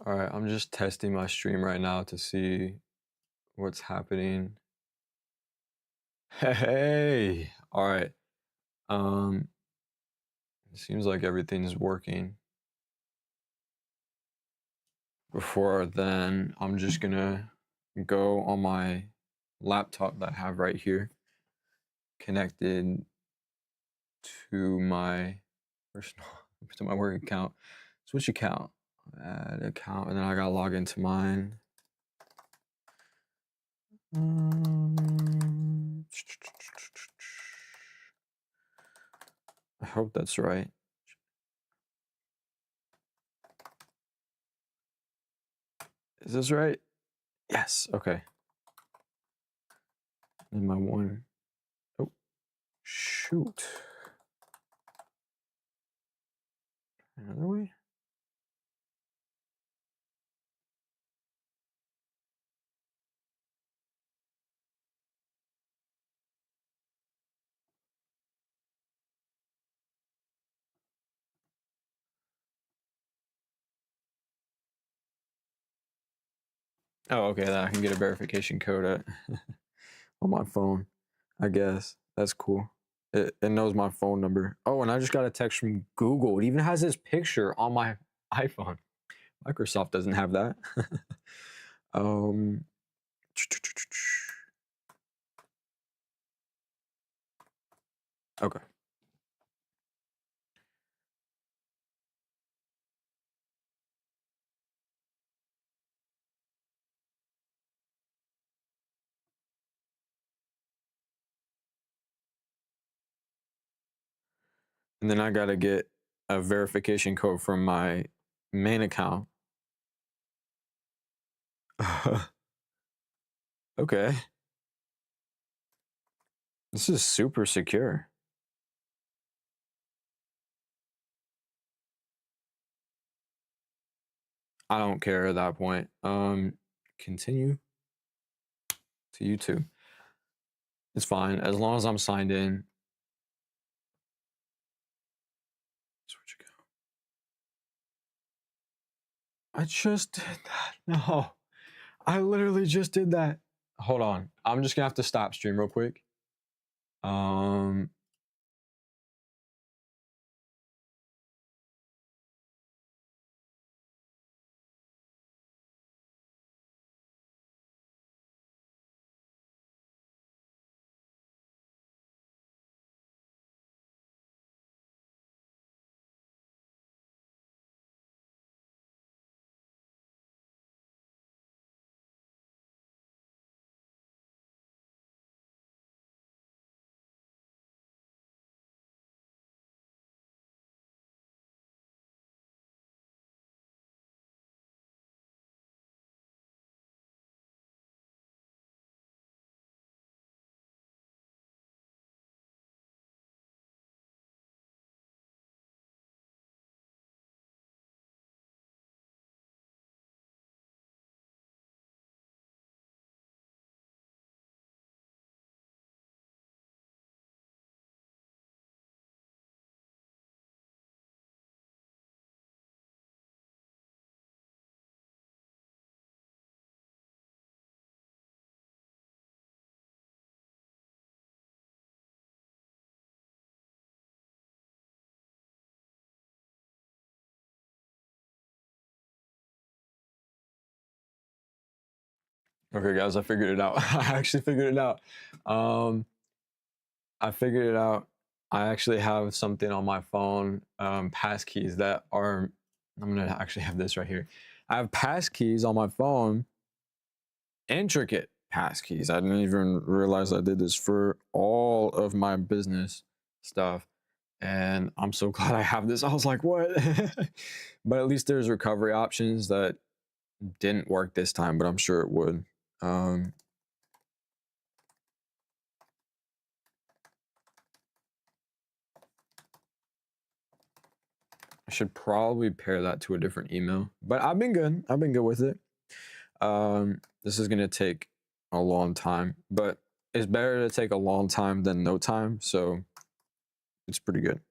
All right, I'm just testing my stream right now to see what's happening. Hey, all right. Um, it seems like everything's working. Before then, I'm just gonna go on my laptop that I have right here, connected to my personal, to my work account. Switch account, add account, and then I gotta log into mine. I hope that's right. Is this right? Yes. Okay. And my one. Oh, shoot. Another way? Oh, okay. Then I can get a verification code on my phone, I guess. That's cool. It knows my phone number. Oh, and I just got a text from Google. It even has this picture on my iPhone. Microsoft doesn't have that. um, okay. And then I got to get a verification code from my main account. Okay. This is super secure. I don't care at that point. Continue to YouTube. It's fine as long as I'm signed in. Switch account. I just did that. No, I literally just did that. Hold on. I'm just gonna have to stop stream real quick. Okay, guys, I figured it out. I actually figured it out. I figured it out. I actually have something on my phone, passkeys that are. I'm gonna actually have this right here. I have passkeys on my phone, intricate passkeys. I didn't even realize I did this for all of my business stuff, and I'm so glad I have this. I was like, what? But at least there's recovery options that didn't work this time, but I'm sure it would. I should probably pair that to a different email, but I've been good. I've been good with it. This is gonna take a long time, but it's better to take a long time than no time, so it's pretty good.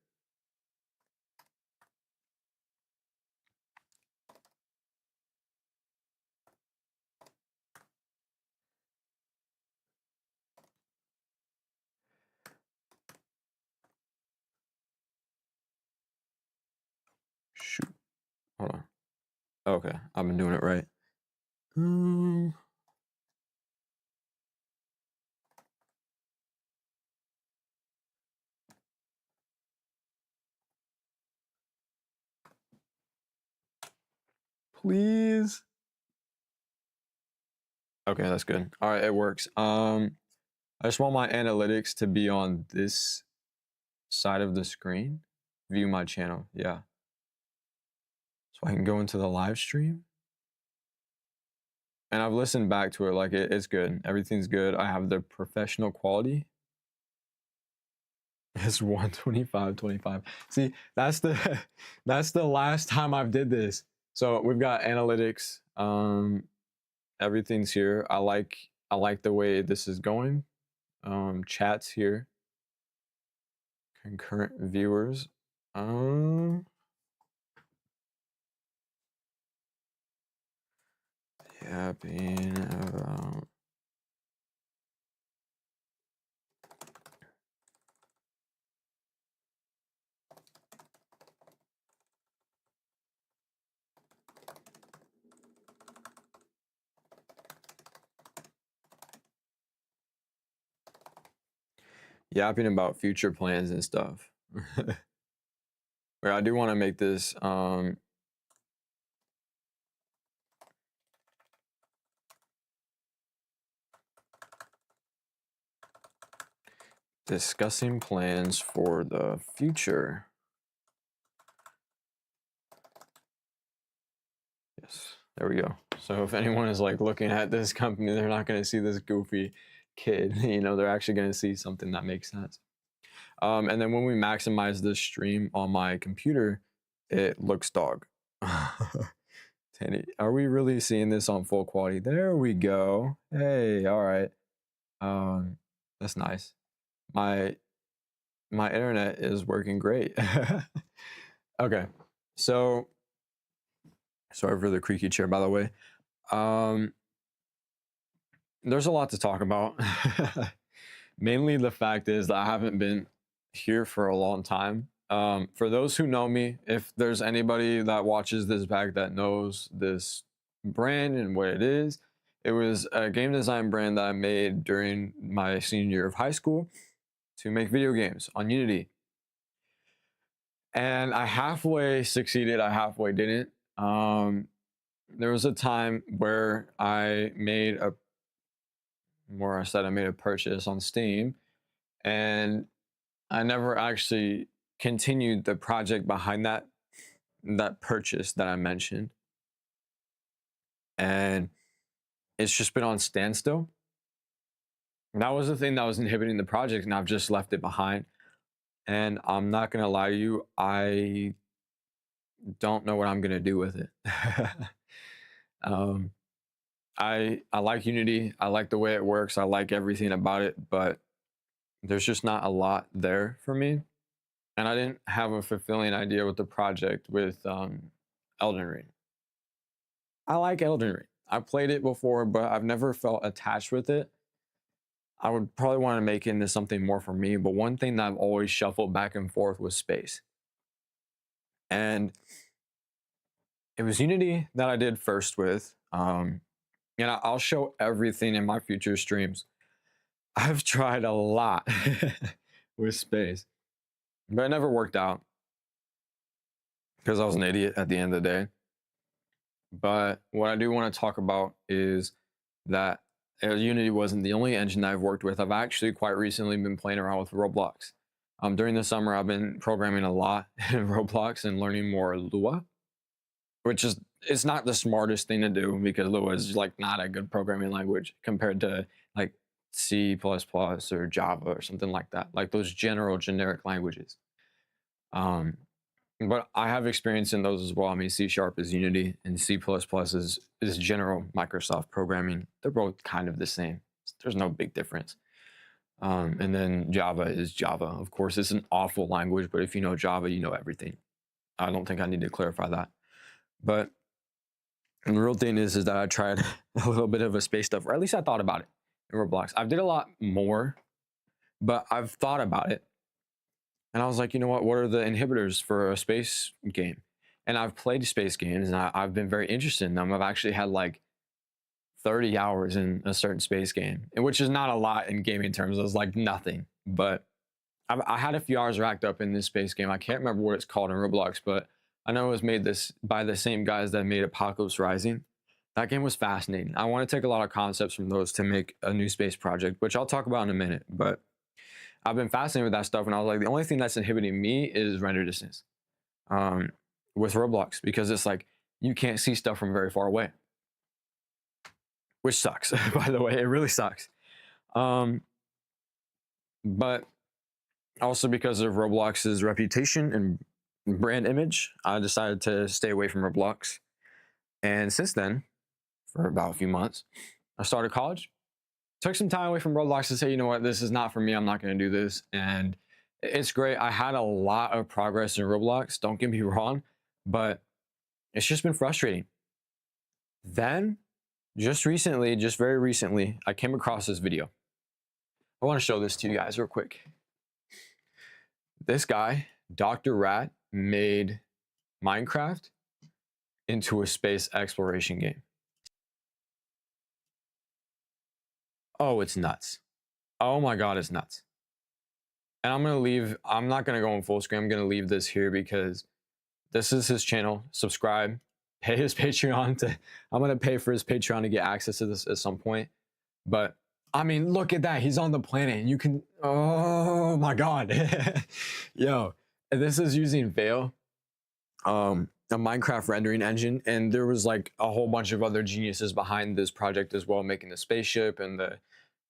Shoot. Hold on. Okay, I've been doing it right. Please. Okay, that's good. All right, it works. I just want my analytics to be on this side of the screen. View my channel. Yeah. So I can go into the live stream. And I've listened back to it, like it's good. Everything's good. I have the professional quality. It's 125.25. See, that's the that's the last time I've did this. So we've got analytics. Everything's here. I like the way this is going. Chats here. Concurrent viewers. Yapping about. Yapping about future plans and stuff. Where I do want to make this discussing plans for the future. Yes, there we go. So if anyone is like looking at this company, they're not going to see this goofy kid. You know, they're actually going to see something that makes sense. And then when we maximize this stream on my computer, it looks dog. Tanny, are we really seeing this on full quality? There we go. Hey, all right. That's nice. My internet is working great. Okay, so sorry for the creaky chair, by the way. There's a lot to talk about. Mainly the fact is that I haven't been here for a long time. For those who know me, if there's anybody that watches this back that knows this brand and what it was a game design brand that I made during my senior year of high school to make video games on Unity. And I halfway succeeded, I halfway didn't. There was a time where I made a purchase on Steam, and I never actually continued the project behind that purchase that I mentioned. And it's just been on standstill. And that was the thing that was inhibiting the project, and I've just left it behind. And I'm not gonna lie to you, I don't know what I'm gonna do with it. I like Unity. I like the way it works. I like everything about it, but there's just not a lot there for me. And I didn't have a fulfilling idea with the project with Elden Ring. I like Elden Ring. I played it before, but I've never felt attached with it. I would probably want to make it into something more for me, but one thing that I've always shuffled back and forth was space. And it was Unity that I did first with. And I'll show everything in my future streams. I've tried a lot with space, but it never worked out because I was an idiot at the end of the day. But what I do want to talk about is that Unity wasn't the only engine that I've worked with. I've actually quite recently been playing around with Roblox. During the summer, I've been programming a lot in Roblox and learning more Lua, which is, it's not the smartest thing to do because Lua is like not a good programming language compared to like C++ or Java or something like that, like those generic languages. But I have experience in those as well. I mean, C# is Unity and C++ is general Microsoft programming. They're both kind of the same. There's no big difference. And then Java is Java. Of course, it's an awful language, but if you know Java, you know everything. I don't think I need to clarify that. But the real thing is that I tried a little bit of a space stuff, or at least I thought about it in Roblox. I did a lot more, but I've thought about it. And I was like, you know what are the inhibitors for a space game? And I've played space games, and I've been very interested in them. I've actually had like 30 hours in a certain space game, and which is not a lot in gaming terms. It was like nothing, but I had a few hours racked up in this space game. I can't remember what it's called in Roblox, but I know it was made this by the same guys that made Apocalypse Rising. That game was fascinating. I want to take a lot of concepts from those to make a new space project, which I'll talk about in a minute. But I've been fascinated with that stuff, and I was like, the only thing that's inhibiting me is render distance with Roblox, because it's like you can't see stuff from very far away, which sucks. By the way, it really sucks. But also because of Roblox's reputation and brand image, I decided to stay away from Roblox. And since then, for about a few months, I started college. Took some time away from Roblox to say, you know what, this is not for me. I'm not going to do this. And it's great. I had a lot of progress in Roblox. Don't get me wrong, but it's just been frustrating. Then, just recently, just very recently, I came across this video. I want to show this to you guys real quick. This guy, Dr. Rat, made Minecraft into a space exploration game. Oh, it's nuts. Oh my God, it's nuts. And I'm not going to go on full screen. I'm going to leave this here because this is his channel. Subscribe, pay his Patreon I'm going to pay for his Patreon to get access to this at some point. But I mean, look at that. He's on the planet and you can, oh my God. Yo, and this is using Veil, a Minecraft rendering engine. And there was like a whole bunch of other geniuses behind this project as well, making the spaceship, and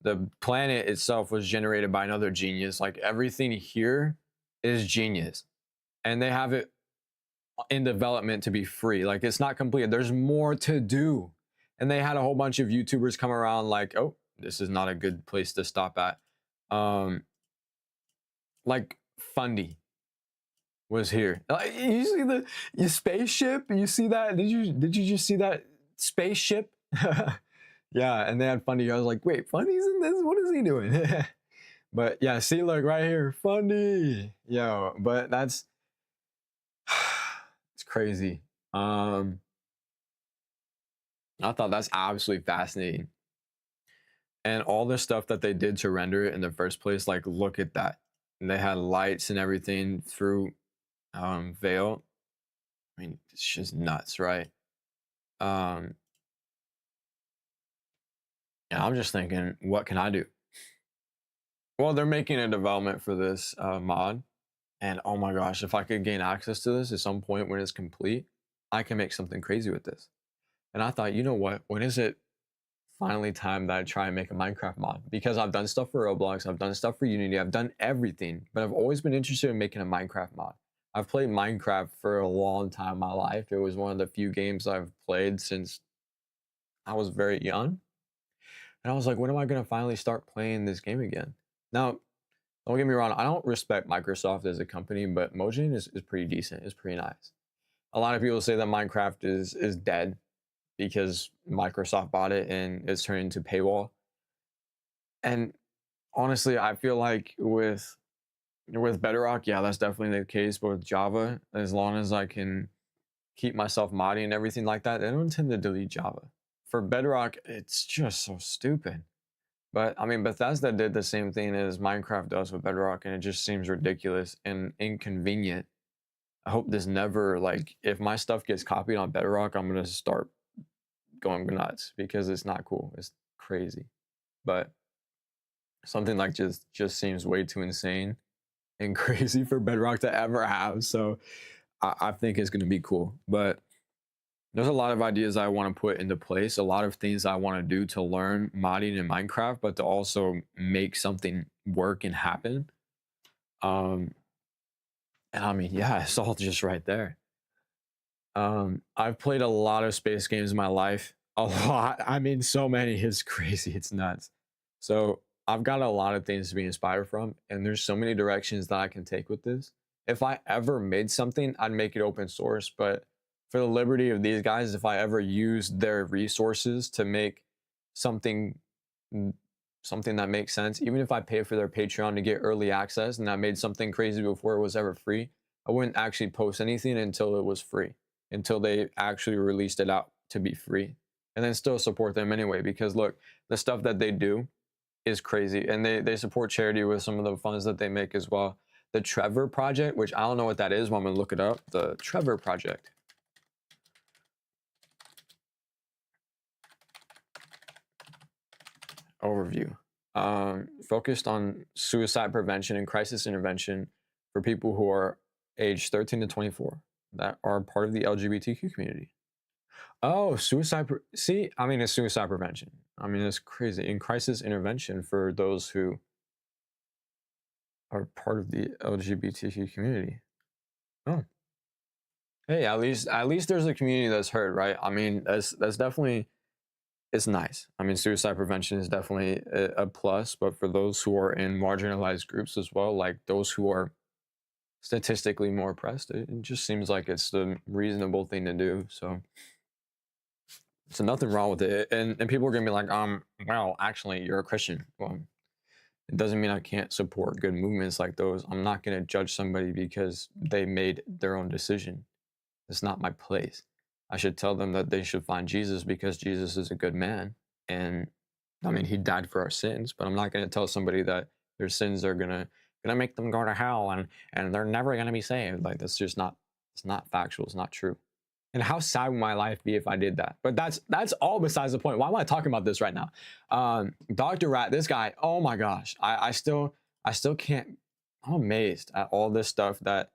the planet itself was generated by another genius. Like everything here is genius, and they have it in development to be free. Like it's not completed. There's more to do. And they had a whole bunch of YouTubers come around like, oh, this is not a good place to stop at. Like Fundy was here. You see the spaceship? You see that? Did you just see that spaceship? Yeah, and they had Fundy. I was like, wait, Fundy's in this? What is he doing? But yeah, see, look right here, Fundy. Yo, but that's it's crazy. I thought that's absolutely fascinating. And all the stuff that they did to render it in the first place, like look at that. And they had lights and everything through Veil. I mean, it's just nuts, right? And I'm just thinking, what can I do? Well, they're making a development for this mod. And oh my gosh, if I could gain access to this at some point when it's complete, I can make something crazy with this. And I thought, you know what? When is it finally time that I try and make a Minecraft mod? Because I've done stuff for Roblox, I've done stuff for Unity, I've done everything, but I've always been interested in making a Minecraft mod. I've played Minecraft for a long time in my life. It was one of the few games I've played since I was very young. And I was like, when am I going to finally start playing this game again? Now, don't get me wrong, I don't respect Microsoft as a company, but Mojang is pretty decent. It's pretty nice. A lot of people say that Minecraft is dead because Microsoft bought it and it's turned into paywall. And honestly, I feel like with Bedrock, yeah, that's definitely the case. But with Java, as long as I can keep myself modding and everything like that, they don't tend to delete Java. For Bedrock, it's just so stupid. But I mean, Bethesda did the same thing as Minecraft does with Bedrock, and it just seems ridiculous and inconvenient. I hope this never, like, if my stuff gets copied on Bedrock, I'm gonna start going nuts because it's not cool. It's crazy. But something like just seems way too insane and crazy for Bedrock to ever have. So I think it's gonna be cool. But there's a lot of ideas I want to put into place, a lot of things I want to do to learn modding in Minecraft, but to also make something work and happen. And I mean, yeah, it's all just right there. I've played a lot of space games in my life. A lot. I mean, so many. It's crazy. It's nuts. So I've got a lot of things to be inspired from, and there's so many directions that I can take with this. If I ever made something, I'd make it open source, but for the liberty of these guys, if I ever use their resources to make something that makes sense, even if I pay for their Patreon to get early access and I made something crazy before it was ever free, I wouldn't actually post anything until it was free. until they actually released it out to be free, and then still support them anyway, because look, the stuff that they do is crazy, and they support charity with some of the funds that they make as well. The Trevor Project, which I don't know what that is, but I'm gonna look it up. The Trevor Project. Overview. Focused on suicide prevention and crisis intervention for people who are aged 13 to 24 that are part of the LGBTQ community. Oh, see, I mean, it's suicide prevention. I mean, it's crazy. In crisis intervention for those who are part of the LGBTQ community. Oh, hey, at least there's a community that's heard, right? I mean, that's definitely, it's nice. I mean, suicide prevention is definitely a plus, but for those who are in marginalized groups as well, like those who are statistically more oppressed, it just seems like it's the reasonable thing to do. So nothing wrong with it. And people are gonna be like, well, actually, you're a Christian. Well, it doesn't mean I can't support good movements like those. I'm not gonna judge somebody because they made their own decision. It's not my place. I should tell them that they should find Jesus because Jesus is a good man. And I mean, he died for our sins, but I'm not going to tell somebody that their sins are gonna make them go to hell and they're never going to be saved. Like, that's just not, it's not factual. It's not true. And how sad would my life be if I did that? But that's all besides the point. Why am I talking about this right now? Dr. Rat, this guy, oh my gosh, I still can't. I'm amazed at all this stuff that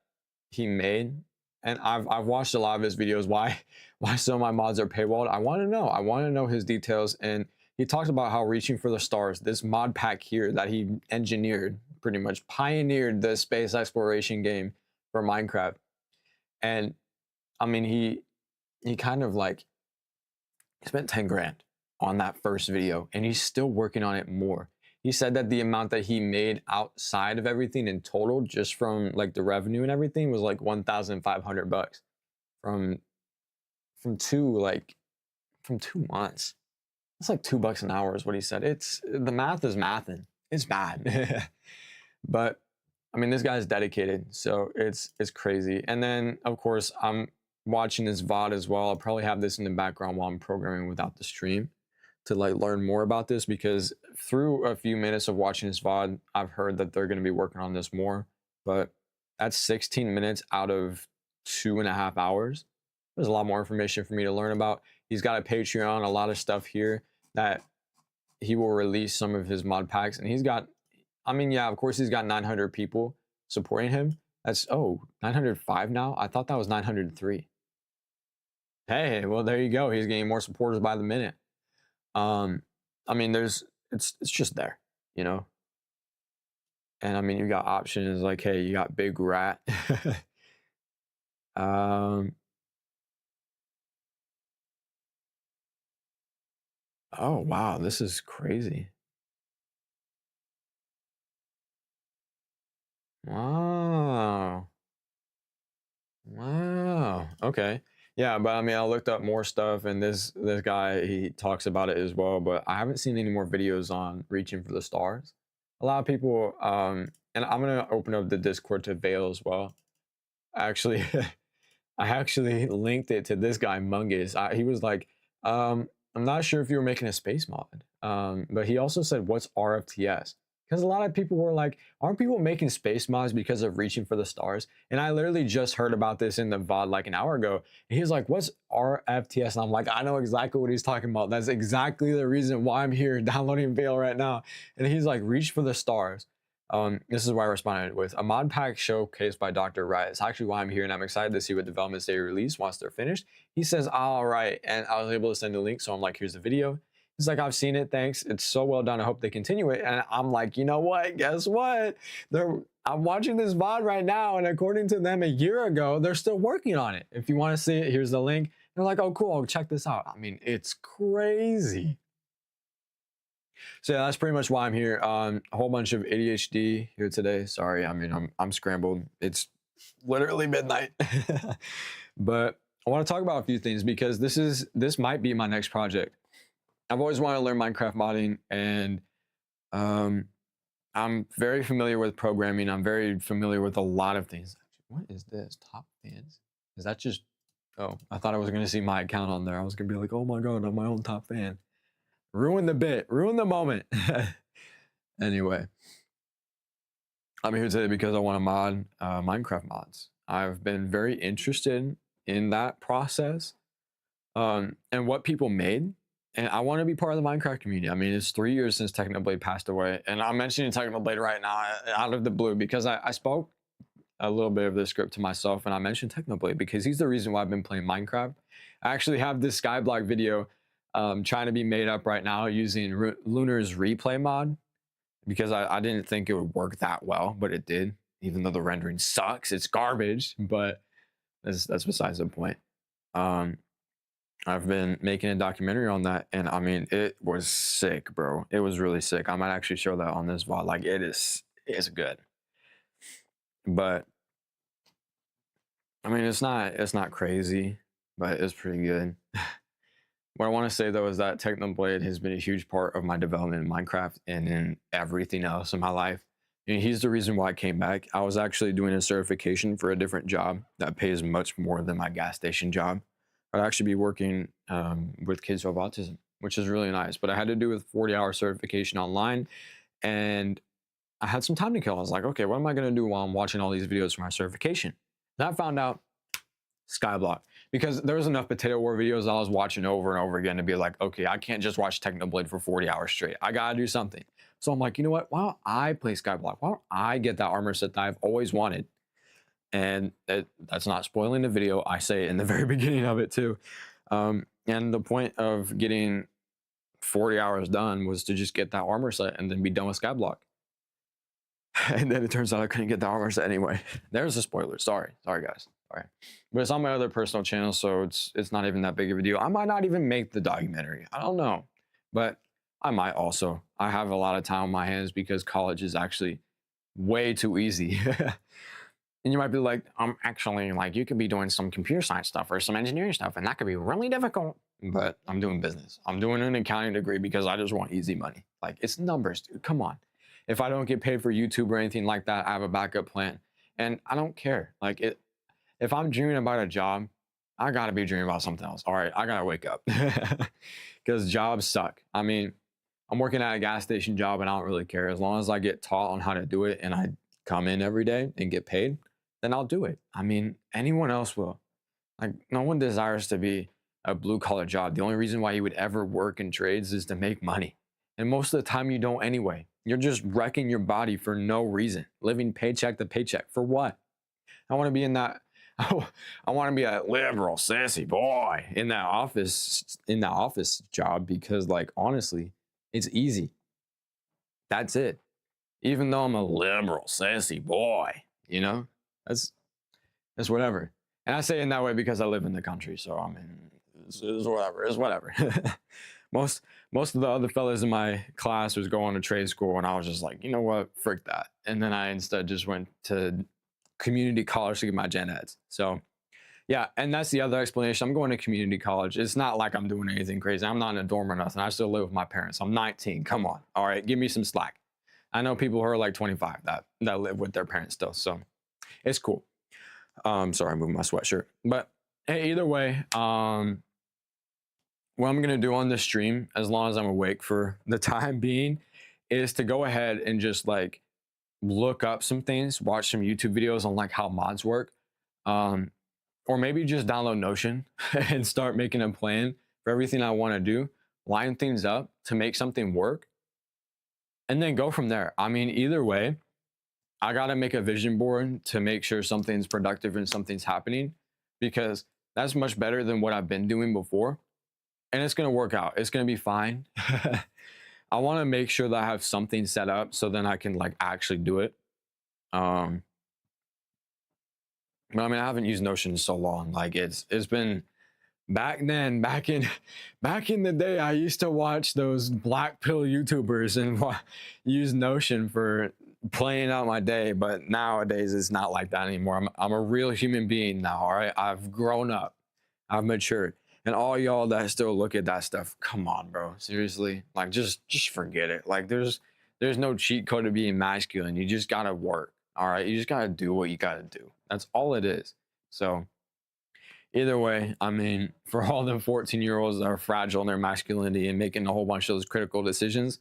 he made, and I've watched a lot of his videos. Why some of my mods are paywalled? I want to know. I want to know his details. And he talks about how Reaching for the Stars, this mod pack here that he engineered, pretty much pioneered the space exploration game for Minecraft. And I mean, he kind of like spent 10 grand on that first video, and he's still working on it more. He said that the amount that he made outside of everything in total, just from like the revenue and everything, was like 1,500 bucks from 2 months. It's like $2 an hour is what he said. It's, the math is mathing. It's bad. But I mean, this guy's dedicated, so it's crazy. And then of course I'm watching his VOD as well. I'll probably have this in the background while I'm programming without the stream to like learn more about this, because through a few minutes of watching his VOD, I've heard that they're going to be working on this more. But that's 16 minutes out of 2.5 hours. There's a lot more information for me to learn about. He's got a Patreon, a lot of stuff here that he will release some of his mod packs. And he's got, I mean, yeah, of course he's got 900 people supporting him. That's, 905 now? I thought that was 903. Hey, well, there you go. He's getting more supporters by the minute. I mean, it's just there, you know? And I mean, you got options like, hey, you got Big Rat. um, oh, wow, this is crazy. Wow. Wow. Okay. Yeah, but I mean, I looked up more stuff, and this guy, he talks about it as well. But I haven't seen any more videos on Reaching for the Stars. A lot of people, and I'm gonna open up the Discord to Vale as well. Actually, I actually linked it to this guy Mungus. He was like, I'm not sure if you were making a space mod, but he also said, "What's RFTS?" Because a lot of people were like, aren't people making space mods because of Reaching for the Stars? And I literally just heard about this in the VOD like an hour ago. And he was like, what's RFTS? And I'm like, I know exactly what he's talking about. That's exactly the reason why I'm here downloading Vale right now. And he's like, Reach for the Stars. This is why I responded with a mod pack showcased by Dr. Wright. It's actually why I'm here, and I'm excited to see what developments they release once they're finished. He says, all right. And I was able to send a link. So I'm like, here's the video. He's like, I've seen it, thanks. It's so well done. I hope they continue it. And I'm like, you know what? Guess what? I'm watching this VOD right now, and according to them a year ago, they're still working on it. If you want to see it, here's the link. They're like, oh, cool, check this out. I mean, it's crazy. So yeah, that's pretty much why I'm here. A whole bunch of ADHD here today. Sorry, I mean, I'm scrambled. It's literally midnight. But I want to talk about a few things, because this might be my next project. I've always wanted to learn Minecraft modding, and I'm very familiar with programming. I'm very familiar with a lot of things. What is this? Top fans? Is that just Oh, I thought I was gonna see my account on there. I was gonna be like, oh my god, I'm my own top fan. Ruin the bit, ruin the moment. Anyway, I'm here today because I want to mod Minecraft mods. I've been very interested in that process and what people made. And I want to be part of the Minecraft community. I mean, it's 3 years since Technoblade passed away. And I'm mentioning Technoblade right now out of the blue because I spoke a little bit of the script to myself and I mentioned Technoblade because he's the reason why I've been playing Minecraft. I actually have this Skyblock video trying to be made up right now using Lunar's replay mod because I didn't think it would work that well, but it did. Even though the rendering sucks, it's garbage, but that's besides the point. I've been making a documentary on that, and I mean, it was sick, bro. It was really sick. I might actually show that on this VOD. Like, it's good, but I mean, it's not crazy, but it's pretty good. What I want to say though is that Technoblade has been a huge part of my development in Minecraft and in everything else in my life. And he's the reason why I came back. I was actually doing a certification for a different job that pays much more than my gas station job. I'd actually be working with kids who have autism, which is really nice. But I had to do a 40-hour certification online, and I had some time to kill. I was like, okay, what am I going to do while I'm watching all these videos for my certification? And I found out Skyblock, because there was enough Potato War videos I was watching over and over again to be like, okay, I can't just watch Technoblade for 40 hours straight. I gotta do something. So I'm like, you know what? Why don't I play Skyblock? Why don't I get that armor set that I've always wanted? And that's not spoiling the video. I say it in the very beginning of it too. And the point of getting 40 hours done was to just get that armor set and then be done with Skyblock. And then it turns out I couldn't get the armor set anyway. There's a spoiler. Sorry guys. All right, but it's on my other personal channel, so it's not even that big of a deal. I might not even make the documentary. I don't know, but I might also. I have a lot of time on my hands because college is actually way too easy. And you might be like, I'm actually like, you could be doing some computer science stuff or some engineering stuff, and that could be really difficult. But I'm doing business. I'm doing an accounting degree because I just want easy money. Like, it's numbers, dude. Come on. If I don't get paid for YouTube or anything like that, I have a backup plan, and I don't care. Like it. If I'm dreaming about a job, I gotta be dreaming about something else. All right, I gotta wake up because jobs suck. I mean, I'm working at a gas station job and I don't really care. As long as I get taught on how to do it and I come in every day and get paid, then I'll do it. I mean, anyone else will. Like, no one desires to be a blue collar job. The only reason why you would ever work in trades is to make money. And most of the time you don't anyway. You're just wrecking your body for no reason, living paycheck to paycheck. For what? I want to be in that. I want to be a liberal, sassy boy in that office job because, like, honestly, it's easy. That's it. Even though I'm a liberal, sassy boy, you know, that's whatever. And I say it in that way because I live in the country, so I mean, it's whatever. It's whatever. most of the other fellas in my class was going to trade school, and I was just like, you know what, frick that. And then I instead just went to community college to get my gen eds. So yeah, and that's the other explanation. I'm going to community college. It's not like I'm doing anything crazy. I'm not in a dorm or nothing. I still live with my parents. I'm 19. Come on. All right, give me some slack. I know people who are like 25 that live with their parents still. So it's cool. Sorry, I'm moving my sweatshirt. But hey, either way, what I'm gonna do on this stream, as long as I'm awake for the time being, is to go ahead and just like look up some things, watch some YouTube videos on like how mods work, or maybe just download Notion and start making a plan for everything I want to do, line things up to make something work, and then go from there. I mean, either way, I got to make a vision board to make sure something's productive and something's happening, because that's much better than what I've been doing before, and it's going to work out. It's going to be fine. I want to make sure that I have something set up so then I can like actually do it. But I mean, I haven't used Notion in so long. Like it's been back then, back in the day, I used to watch those black pill YouTubers and use Notion for playing out my day. But nowadays it's not like that anymore. I'm a real human being now. All right. I've grown up. I've matured. And all y'all that still look at that stuff, come on, bro. Seriously, like just forget it. Like there's no cheat code to being masculine. You just gotta work. All right, you just gotta do what you gotta do. That's all it is. So Either way, I mean, for all the 14-year-olds that are fragile in their masculinity and making a whole bunch of those critical decisions,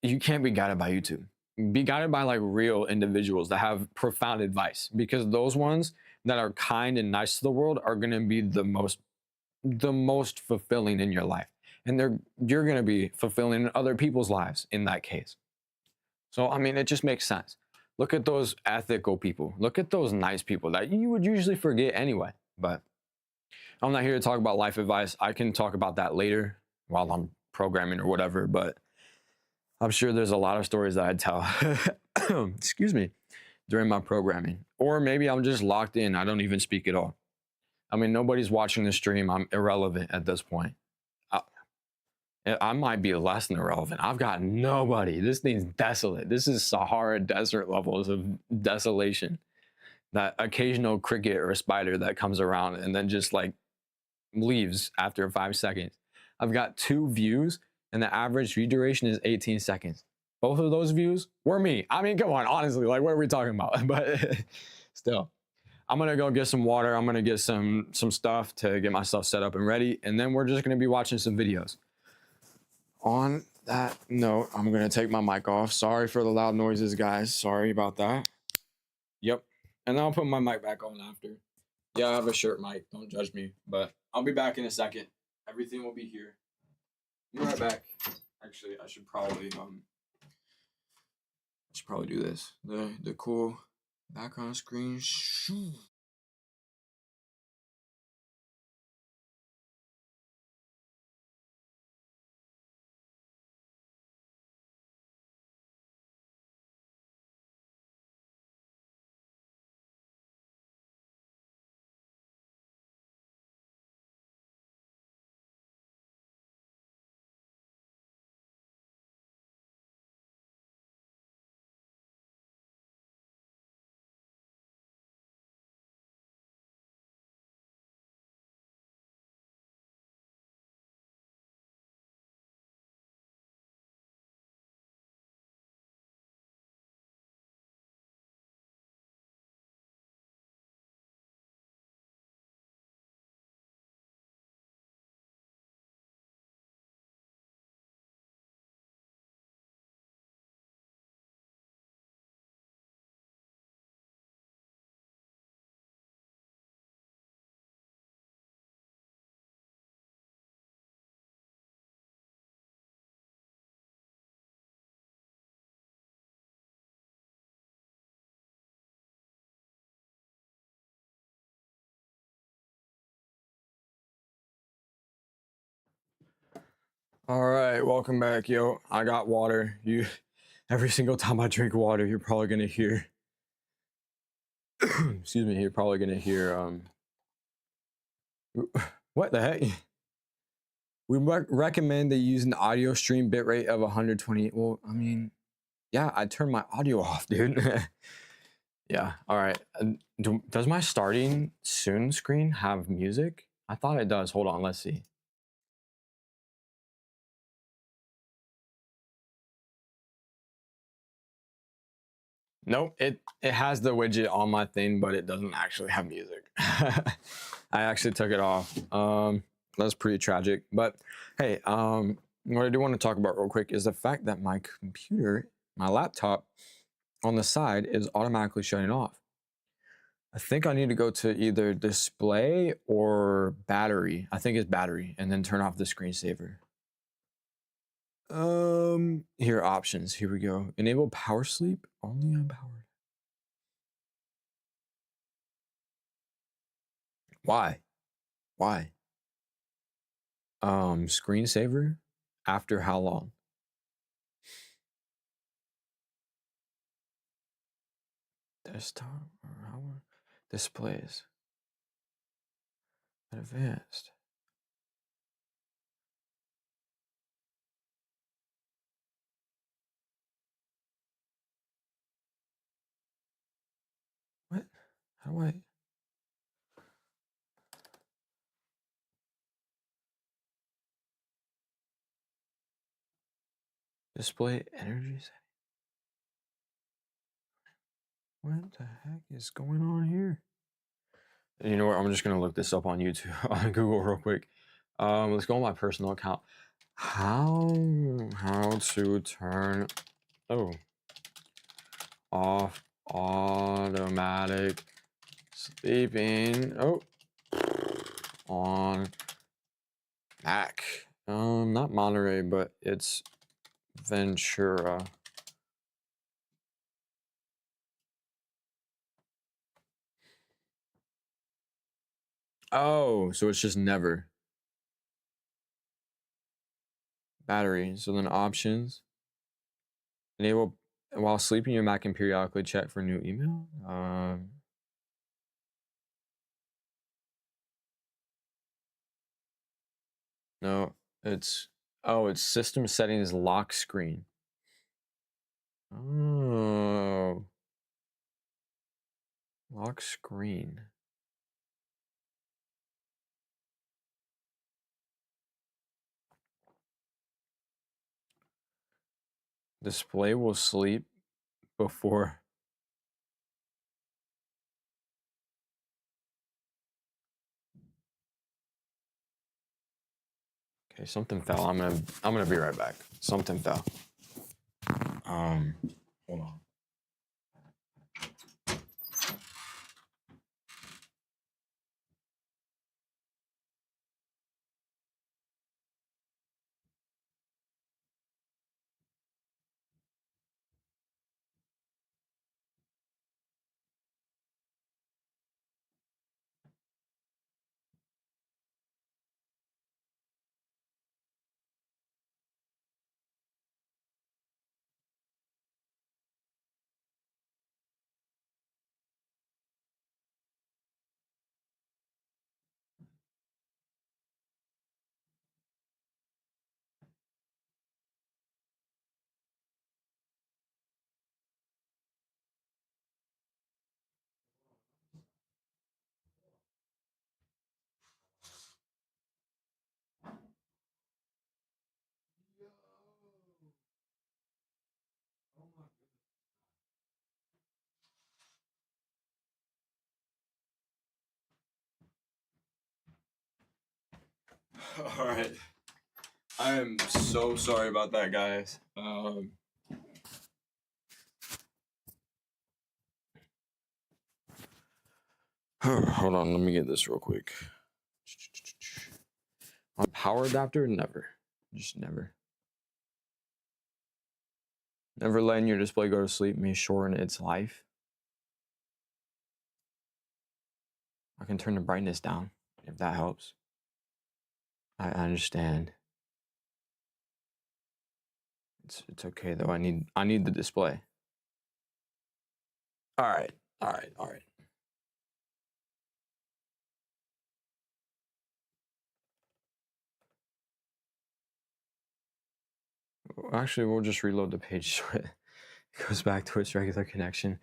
you can't be guided by YouTube. Be guided by like real individuals that have profound advice, because those ones that are kind and nice to the world are going to be the most fulfilling in your life. And you're going to be fulfilling in other people's lives in that case. So I mean, it just makes sense. Look at those ethical people. Look at those nice people that you would usually forget anyway. But I'm not here to talk about life advice. I can talk about that later while I'm programming or whatever, but I'm sure there's a lot of stories that I'd tell, excuse me, during my programming. Or maybe I'm just locked in. I don't even speak at all. I mean, nobody's watching the stream. I'm irrelevant at this point. I, I might be less than irrelevant. I've got nobody. This thing's desolate. This is Sahara desert levels of desolation. That occasional cricket or a spider that comes around and then just like leaves after 5 seconds. I've got 2 views and the average view duration is 18 seconds. Both of those views were me. I mean, come on, honestly, like what are we talking about? But still, I'm gonna go get some water. I'm gonna get some stuff to get myself set up and ready, and then we're just gonna be watching some videos. On that note, I'm gonna take my mic off. Sorry for the loud noises, guys. Sorry about that. Yep. And then I'll put my mic back on after. Yeah, I have a shirt mic. Don't judge me. But I'll be back in a second. Everything will be here. Be right back. Actually, I should probably do this. The cool background screen. All right, welcome back, yo. I got water. Every single time I drink water, you're probably gonna hear. Excuse me. You're probably gonna hear. What the heck? We recommend that you use an audio stream bitrate of 120. Well, I mean, yeah, I turned my audio off, dude. Yeah. All right. Does my starting soon screen have music? I thought it does. Hold on. Let's see. Nope, it has the widget on my thing, but it doesn't actually have music. I actually took it off. That's pretty tragic. But hey, what I do want to talk about real quick is the fact that my computer, my laptop on the side is automatically shutting off. I think I need to go to either display or battery. I think it's battery, and then turn off the screensaver. Here options. Here we go. Enable power sleep only on power. Why? Why? Screensaver after how long? Desktop or how displays advanced. What? How do I? Display energy setting. What the heck is going on here? You know what? I'm just gonna look this up on YouTube on Google real quick. Let's go on my personal account. How to turn off automatic sleeping on Mac. Not Monterey, but it's Ventura. Oh, so it's just never. Battery. So then options. Enable while sleeping, your Mac can periodically check for new email. No, it's system settings lock screen. Oh, lock screen. Display will sleep before. Okay, something fell. I'm gonna be right back. Something fell. Hold on. All right. I am so sorry about that, guys. Hold on, let me get this real quick. On power adapter, never. Just never. Never letting your display go to sleep may shorten its life. I can turn the brightness down if that helps. I understand. It's okay though. I need the display. All right. Actually, we'll just reload the page so it goes back to its regular connection.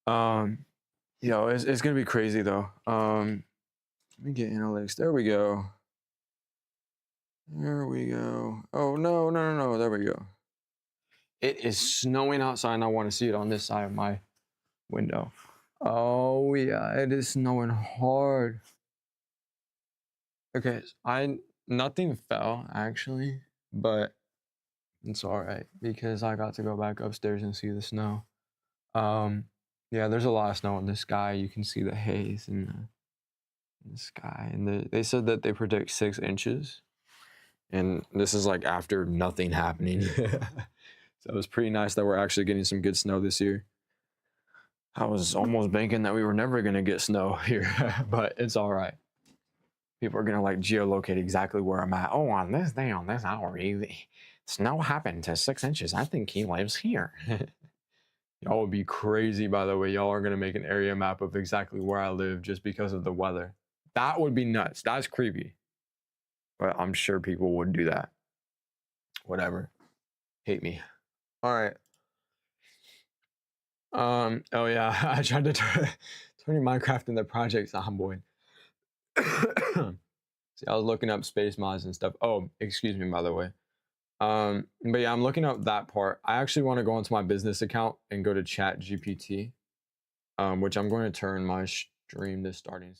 It's gonna be crazy though. Let me get analytics. There we go. Oh no. There we go. It is snowing outside and I want to see it on this side of my window. Oh yeah, it is snowing hard. Okay, nothing fell actually, but it's all right because I got to go back upstairs and see the snow. Yeah, there's a lot of snow in the sky. You can see the haze in the sky, and they said that they predict 6 inches, and this is like after nothing happening. So it was pretty nice that we're actually getting some good snow this year. I was almost banking that we were never gonna get snow here, but it's all right. People are gonna like geolocate exactly where I'm at. Oh, on this day, on this hour, snow happened to 6 inches. I think he lives here. Y'all would be crazy, by the way. Y'all are gonna make an area map of exactly where I live just because of the weather. That would be nuts. That's creepy. But I'm sure people would do that. Whatever. Hate me. All right. Oh yeah, I tried to turn Minecraft into Project Zomboid. See, I was looking up space mods and stuff. Oh, excuse me, by the way. But yeah, I'm looking up that part. I actually want to go onto my business account and go to Chat GPT, which I'm going to turn my dream this starting.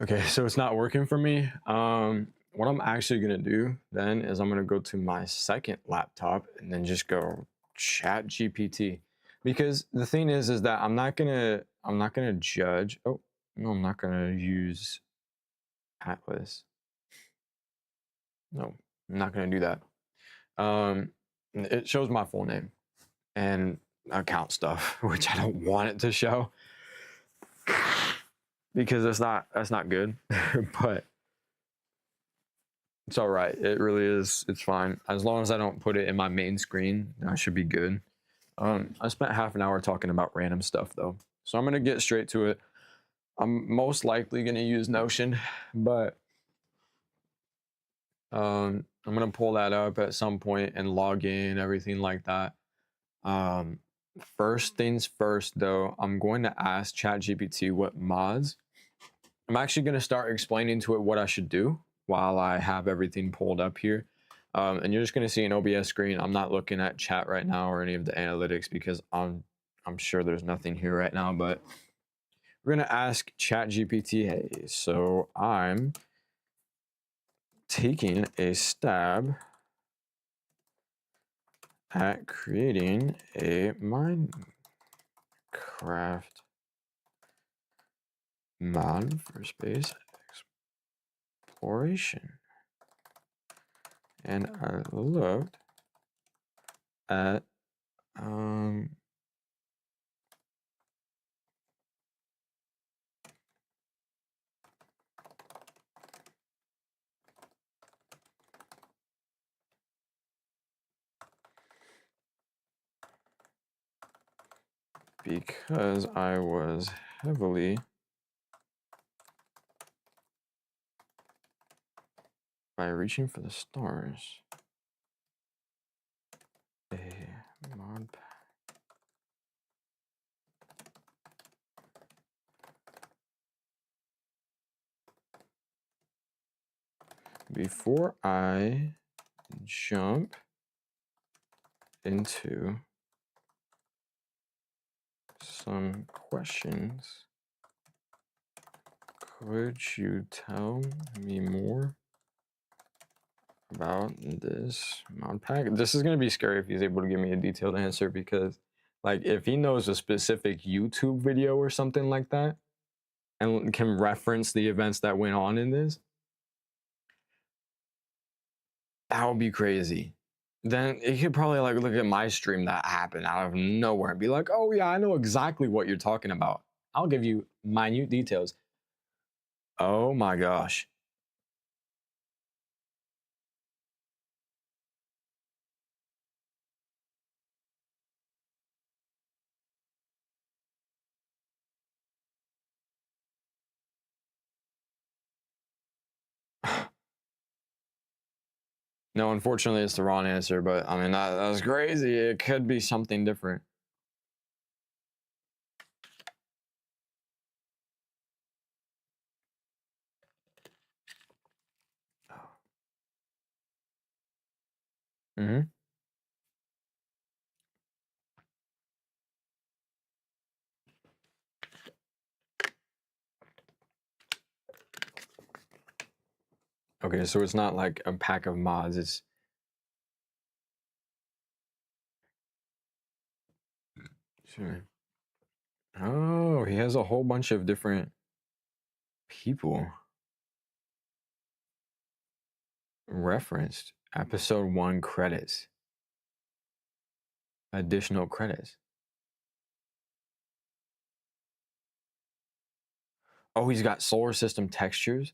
Okay, so it's not working for me. What I'm actually gonna do then is I'm gonna go to my second laptop and then just go chat GPT. Because the thing is that I'm not gonna judge. Oh, no, I'm not gonna use Atlas. No, I'm not gonna do that. Um, it shows my full name and account stuff, which I don't want it to show because that's not good. But it's all right. It really is. It's fine. As long as I don't put it in my main screen, I should be good. I spent half an hour talking about random stuff though. So I'm gonna get straight to it. I'm most likely gonna use Notion, but I'm gonna pull that up at some point and log in, everything like that. Um, First things first though, I'm going to ask ChatGPT what mods. I'm actually gonna start explaining to it what I should do while I have everything pulled up here. And you're just going to see an OBS screen. I'm not looking at chat right now or any of the analytics because I'm sure there's nothing here right now, but we're going to ask ChatGPT, hey, so I'm taking a stab at creating a Minecraft mod for space exploration. And I looked at because I was heavily by reaching for the stars. A mod pack. Before I jump into some questions, could you tell me more about this mod pack? This is going to be scary if he's able to give me a detailed answer, because like if he knows a specific YouTube video or something like that and can reference the events that went on in this, that would be crazy. Then he could probably like look at my stream that happened out of nowhere and be like, oh yeah, I know exactly what you're talking about. I'll give you minute details. Oh my gosh. No, unfortunately, it's the wrong answer, but I mean, that was crazy. It could be something different. Mm-hmm. Okay, so it's not like a pack of mods. It's sure. Oh, he has a whole bunch of different people referenced. Episode 1 credits. Additional credits. Oh, he's got solar system textures.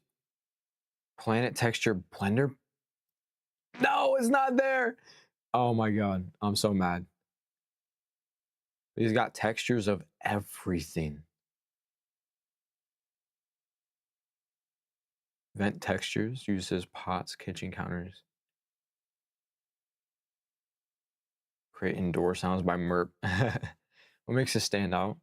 Planet texture blender. No, it's not there. Oh my god, I'm so mad. He's got textures of everything. Vent textures uses pots, kitchen counters. Create indoor sounds by Merp. What makes it stand out?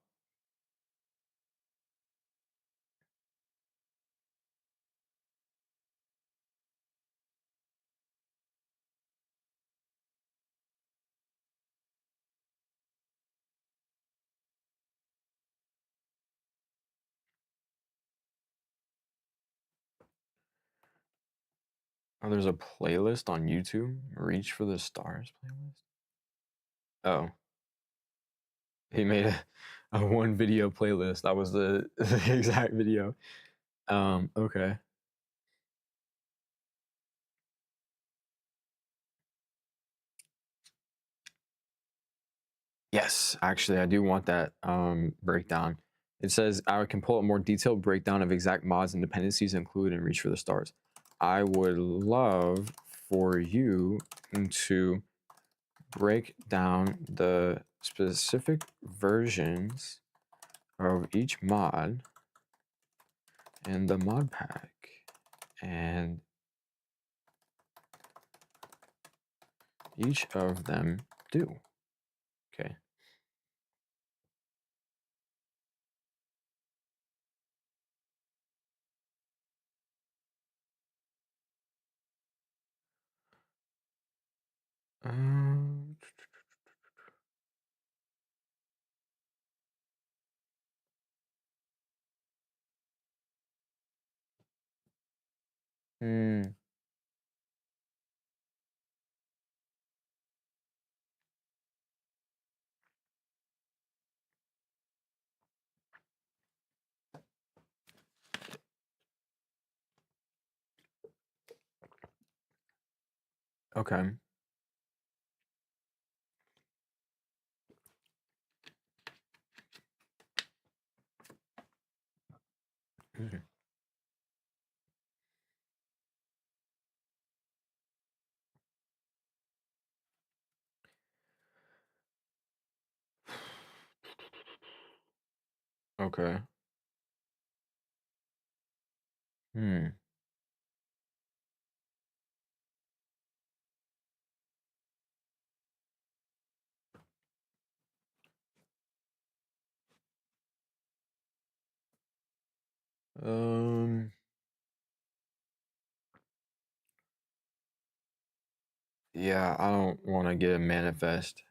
Oh, there's a playlist on YouTube. Reach for the Stars playlist. Oh, he made a one video playlist. That was the exact video. Okay. Yes, actually, I do want that breakdown. It says I can pull a more detailed breakdown of exact mods and dependencies included in Reach for the Stars. I would love for you to break down the specific versions of each mod and the mod pack and each of them do. Okay. Um, hmm. Okay. Mhm. Okay. Hmm. Um, yeah, I don't want to get a manifest.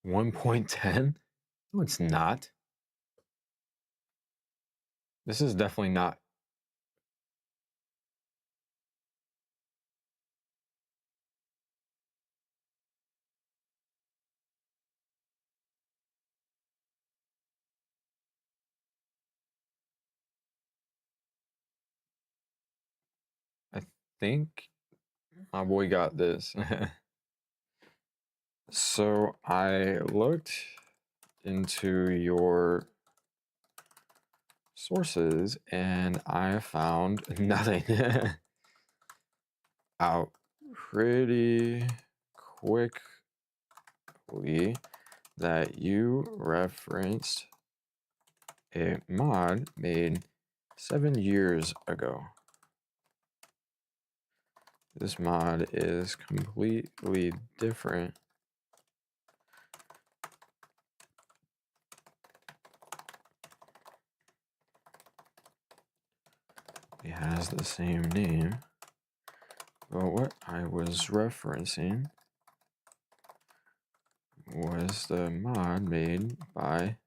1.10? No, it's not. This is definitely not. I think my boy got this. So I looked into your sources and I found nothing out pretty quickly that you referenced a mod made 7 years ago. This mod is completely different. It has the same name, but what I was referencing was the mod made by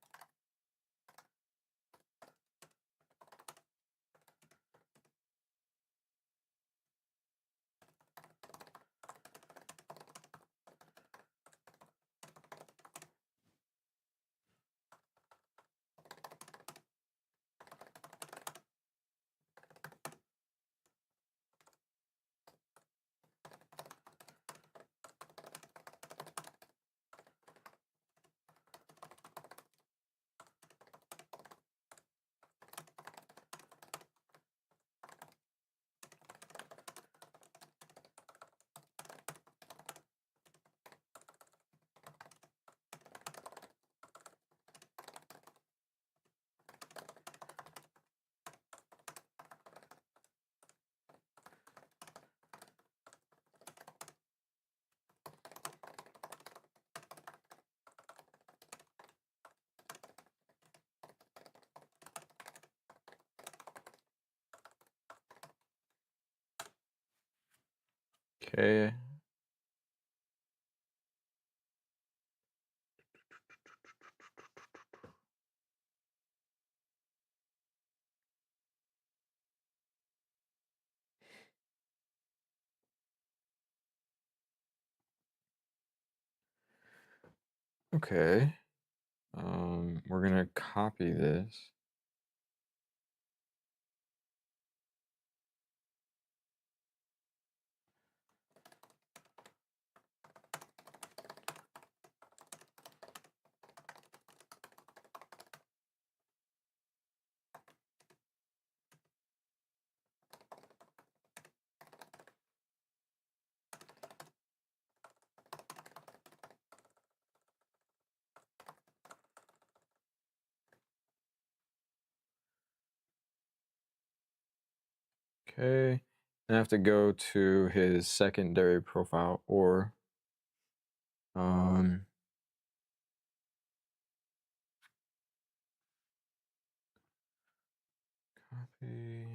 okay. Okay. We're gonna copy this. Okay. And I have to go to his secondary profile or um copy.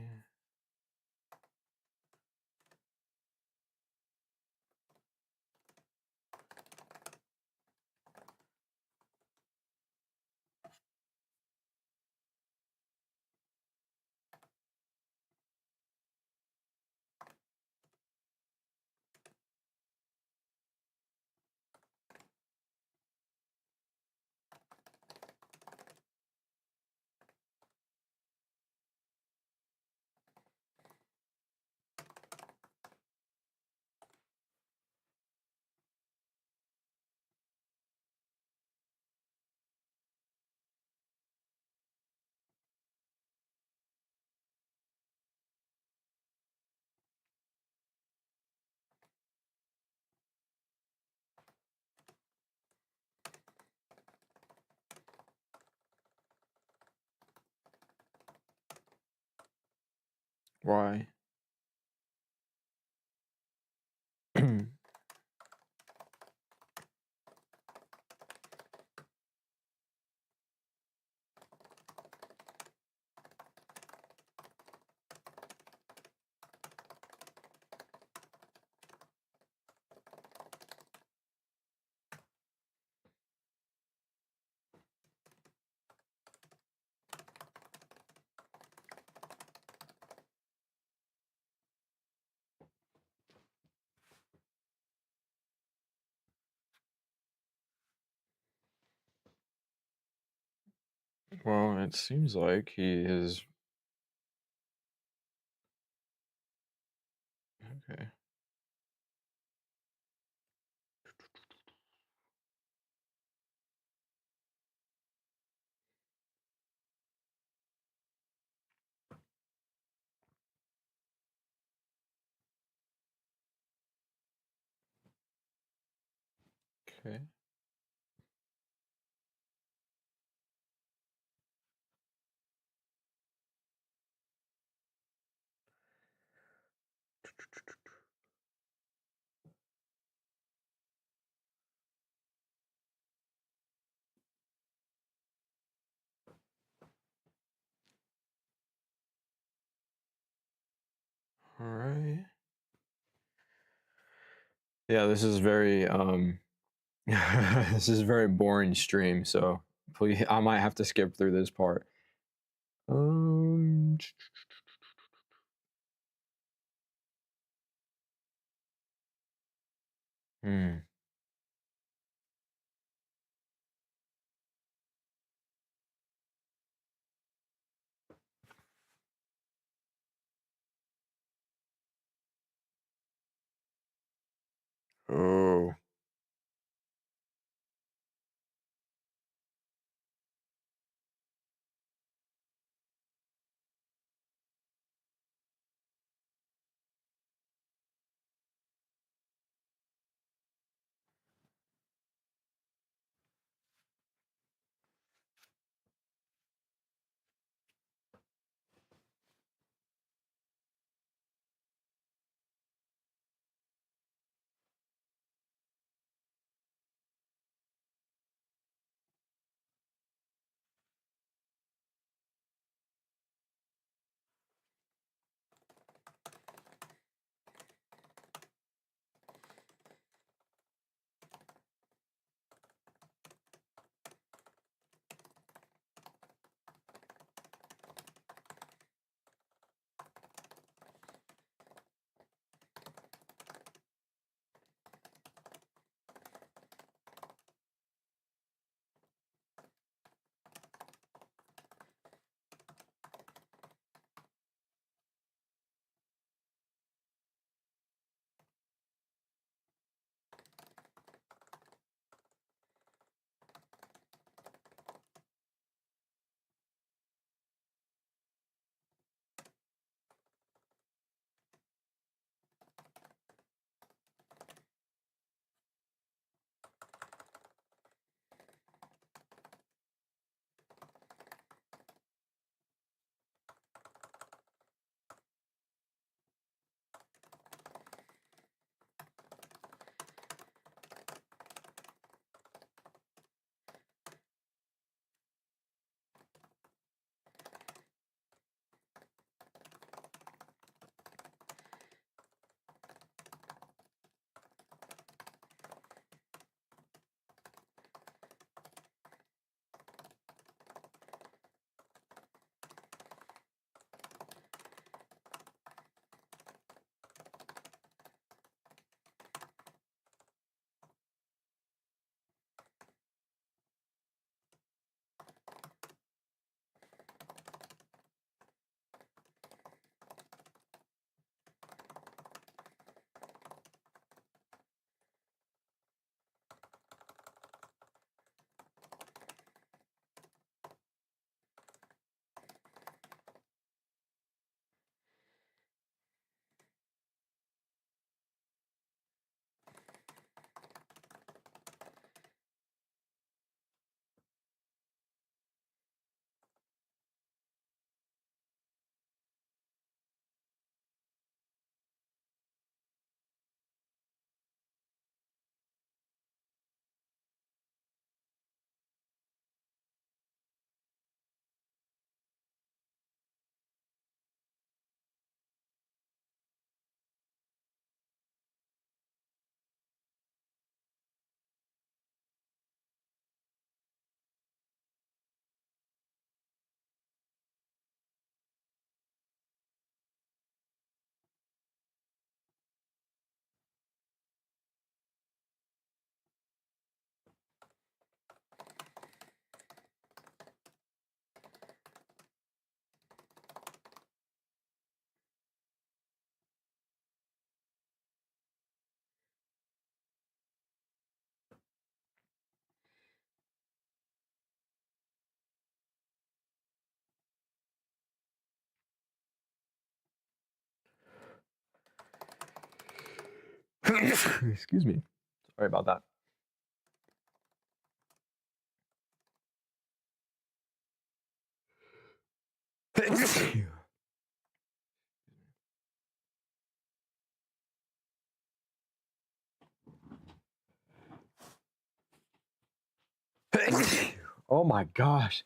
Why? Well, it seems like he is okay. Okay. All right. Yeah, this is very this is very boring stream, so please I might have to skip through this part. Um hmm. Oh. Excuse me. Sorry about that. Oh my gosh.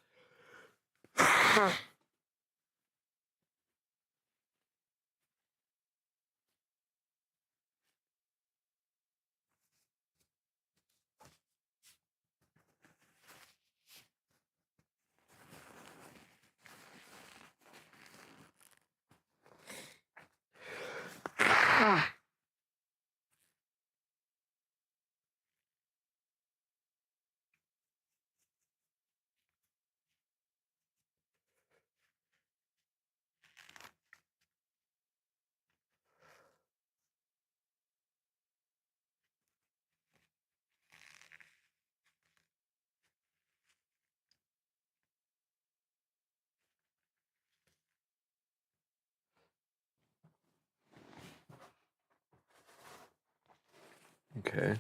Okay.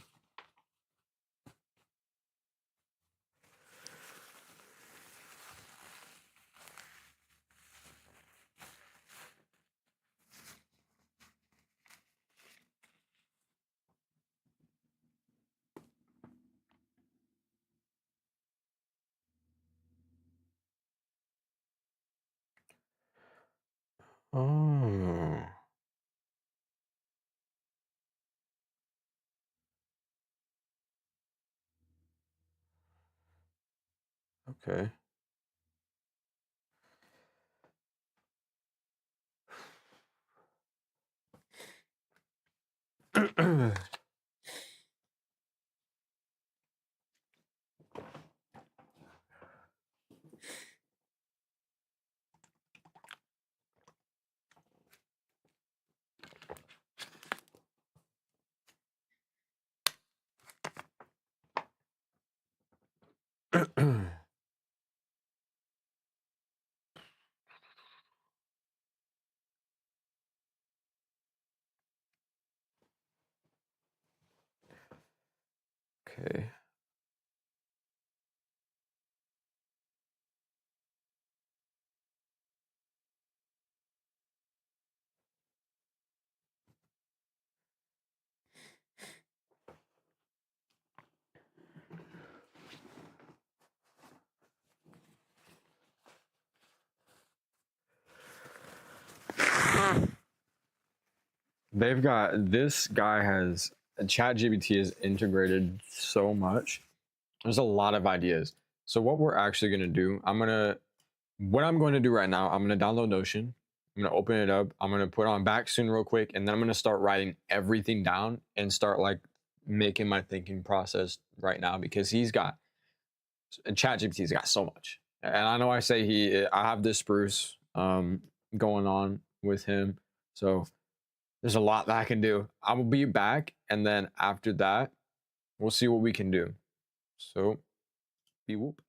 Oh. Okay. Okay. They've got this guy has ChatGPT is integrated so much. There's a lot of ideas. So what we're actually gonna do, what I'm going to do right now, I'm gonna download Notion. I'm gonna open it up. I'm gonna put on back soon real quick, and then I'm gonna start writing everything down and start like making my thinking process right now because he's got ChatGPT's got so much. And I know I say I have this spruce going on with him. So there's a lot that I can do. I will be back, and then after that, we'll see what we can do. So, be whoop.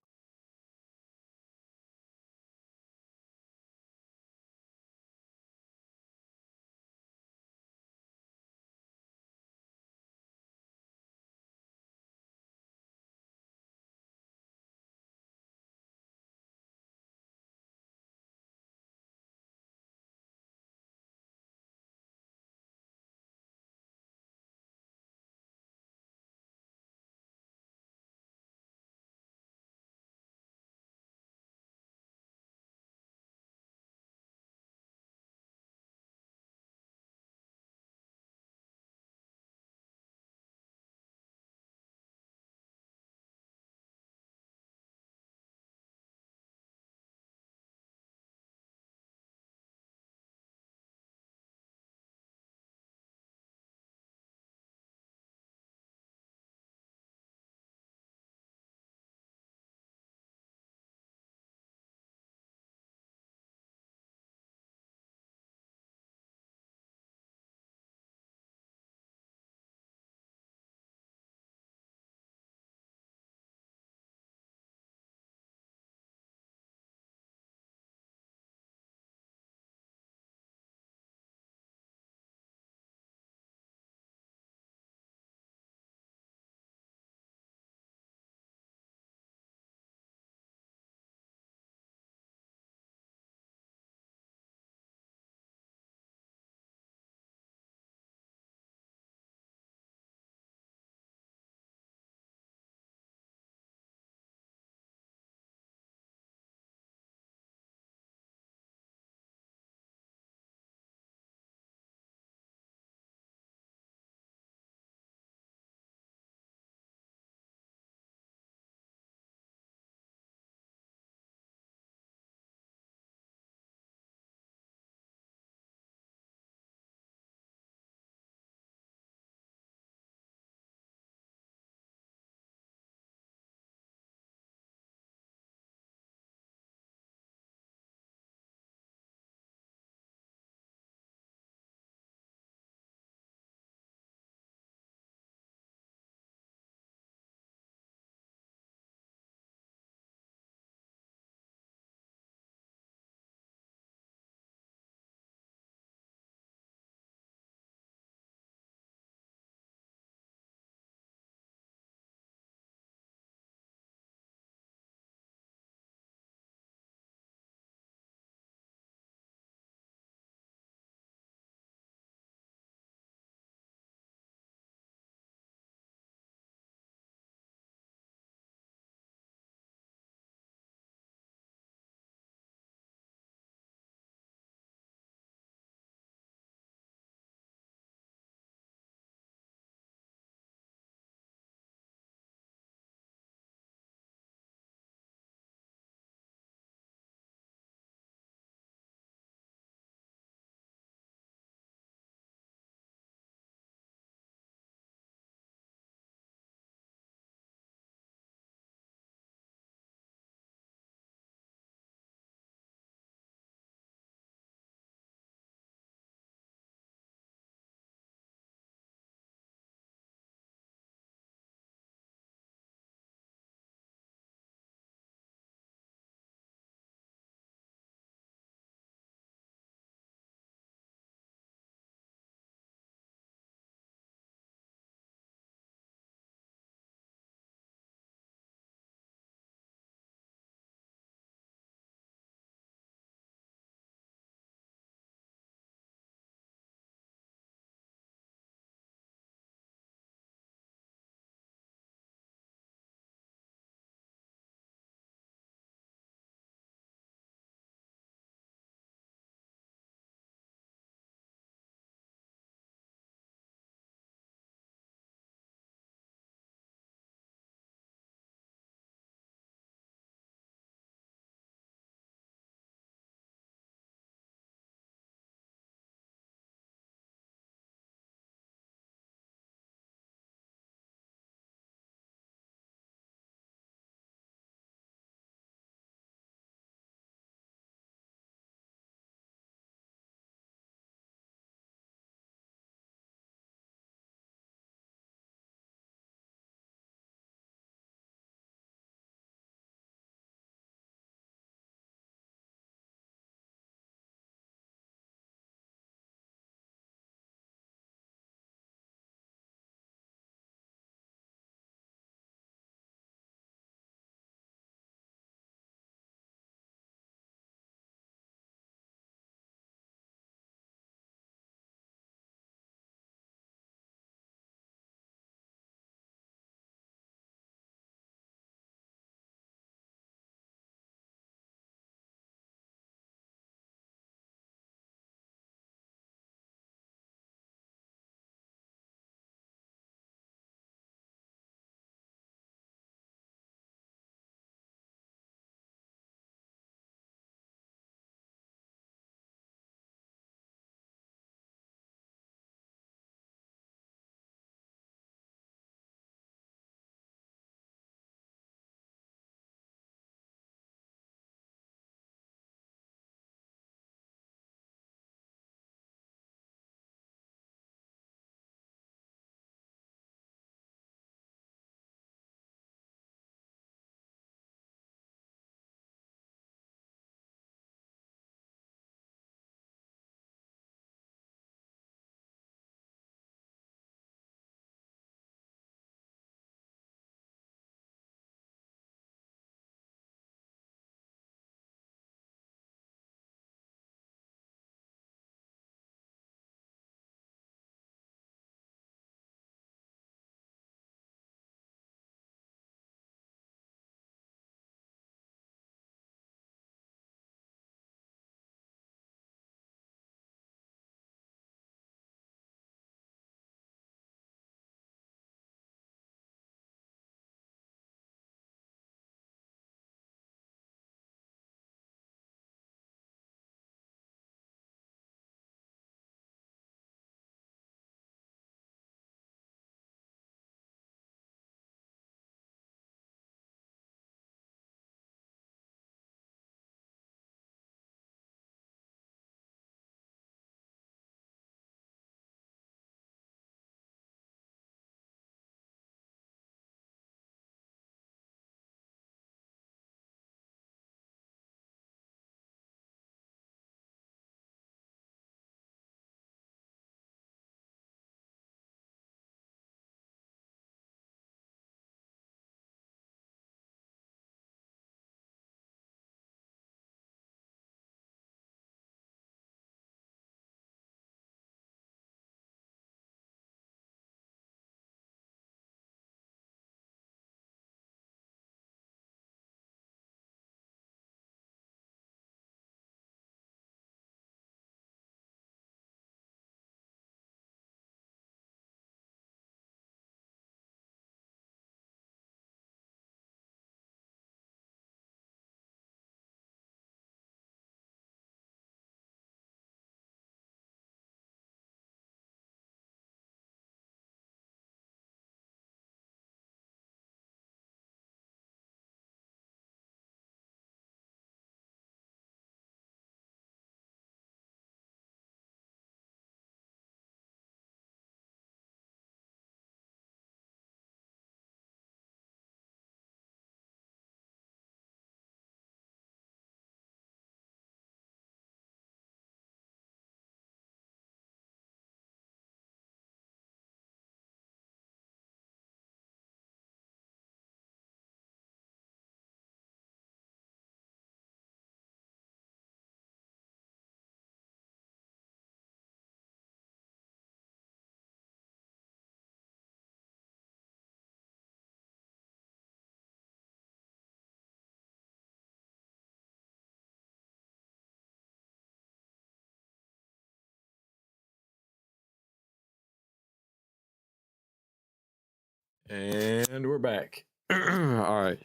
And we're back. All right.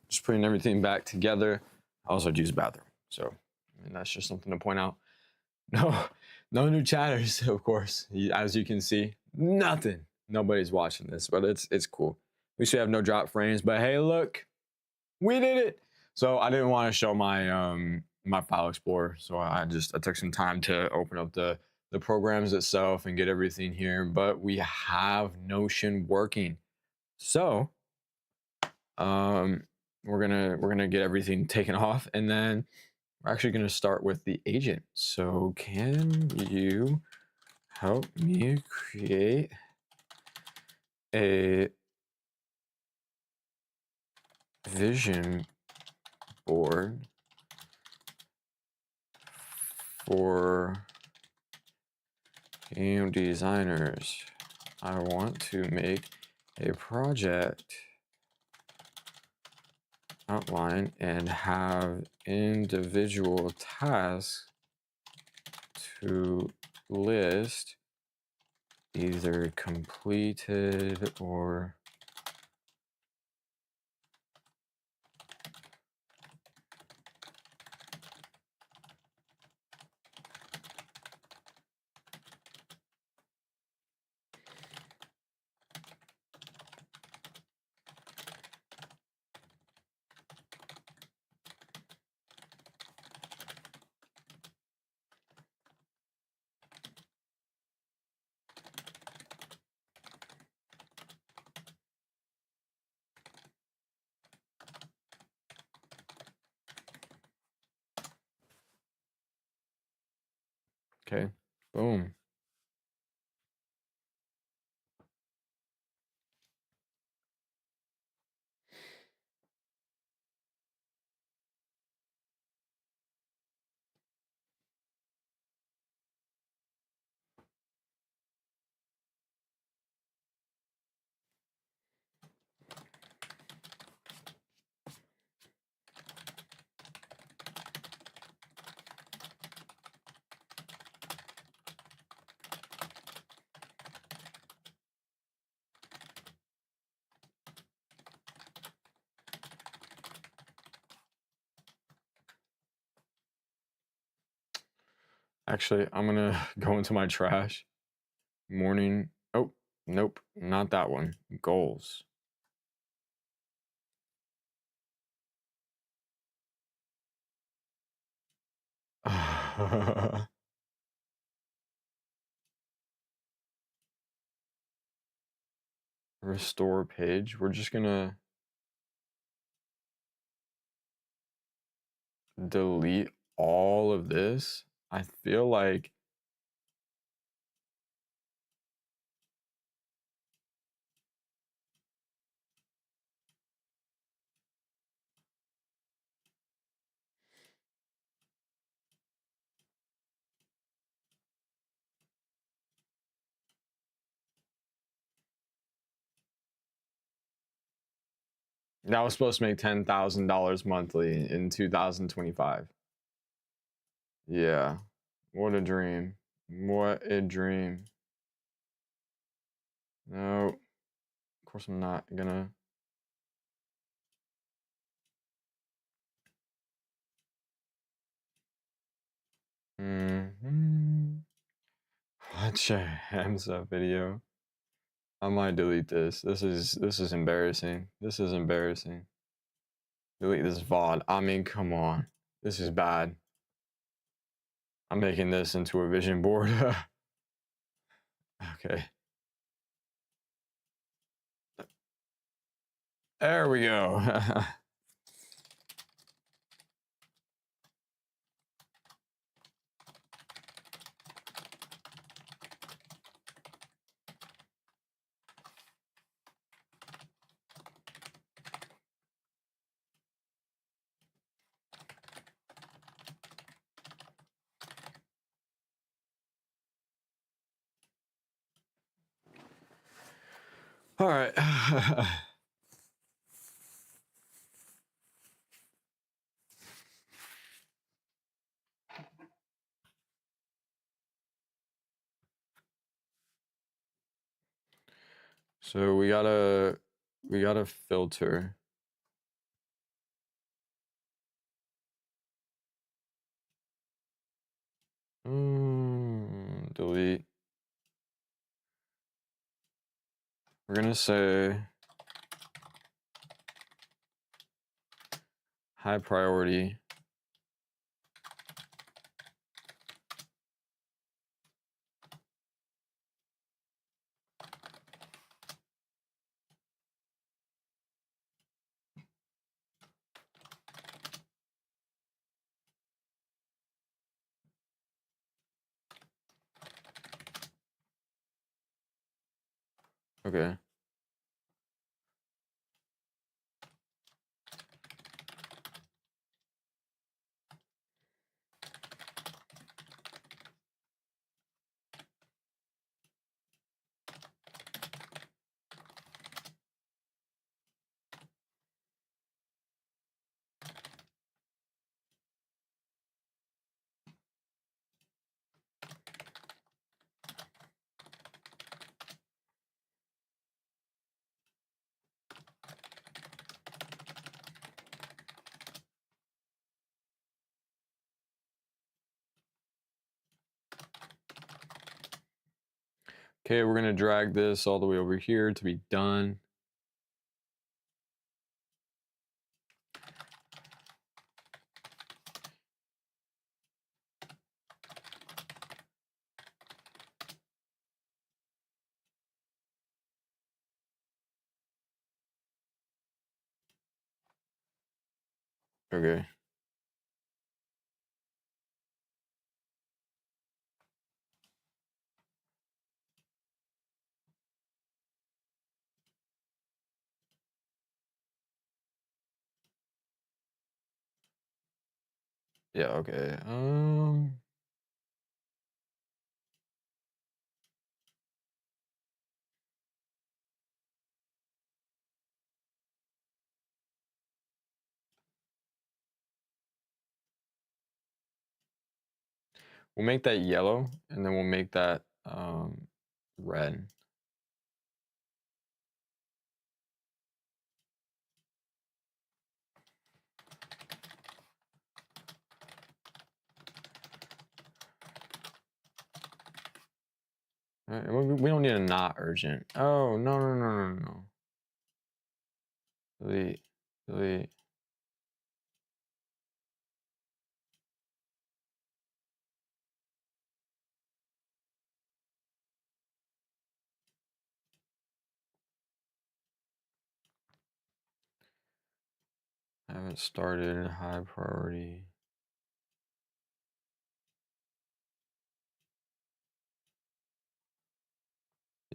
Just putting everything back together. I also use the bathroom. So, and that's just something to point out. No, no new chatters, of course. As you can see, nothing. Nobody's watching this, but it's cool. We should have no drop frames, but hey, look, we did it. So I didn't want to show my my file explorer, so I took some time to open up the programs itself and get everything here. But we have Notion working, so we're gonna get everything taken off, and then we're actually gonna start with the agent. So can you help me create a vision board for game designers? I want to make a project outline and have individual tasks to list either completed or okay, boom. Actually, I'm gonna go into my trash. Morning. Oh, nope, not that one. Goals. Restore page. We're just gonna delete all of this. I feel like that was supposed to make $10,000 monthly in 2025. Yeah. What a dream. What a dream. No, of course I'm not gonna. Watch a Hamza video. I might delete this. This is embarrassing. This is embarrassing. Delete this VOD. I mean, come on. This is bad. I'm making this into a vision board. Okay. There we go. All right. So we gotta filter. Delete. We're gonna say high priority. Okay. Okay, we're gonna drag this all the way over here to be done. Okay. Yeah, okay. We'll make that yellow and then we'll make that red. All right, we don't need a not urgent. Oh, no, no, no, no, no. Delete, delete. I haven't started high priority.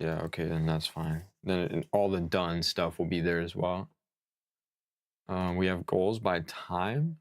Yeah, okay, then that's fine. Then all the done stuff will be there as well. We have goals by time.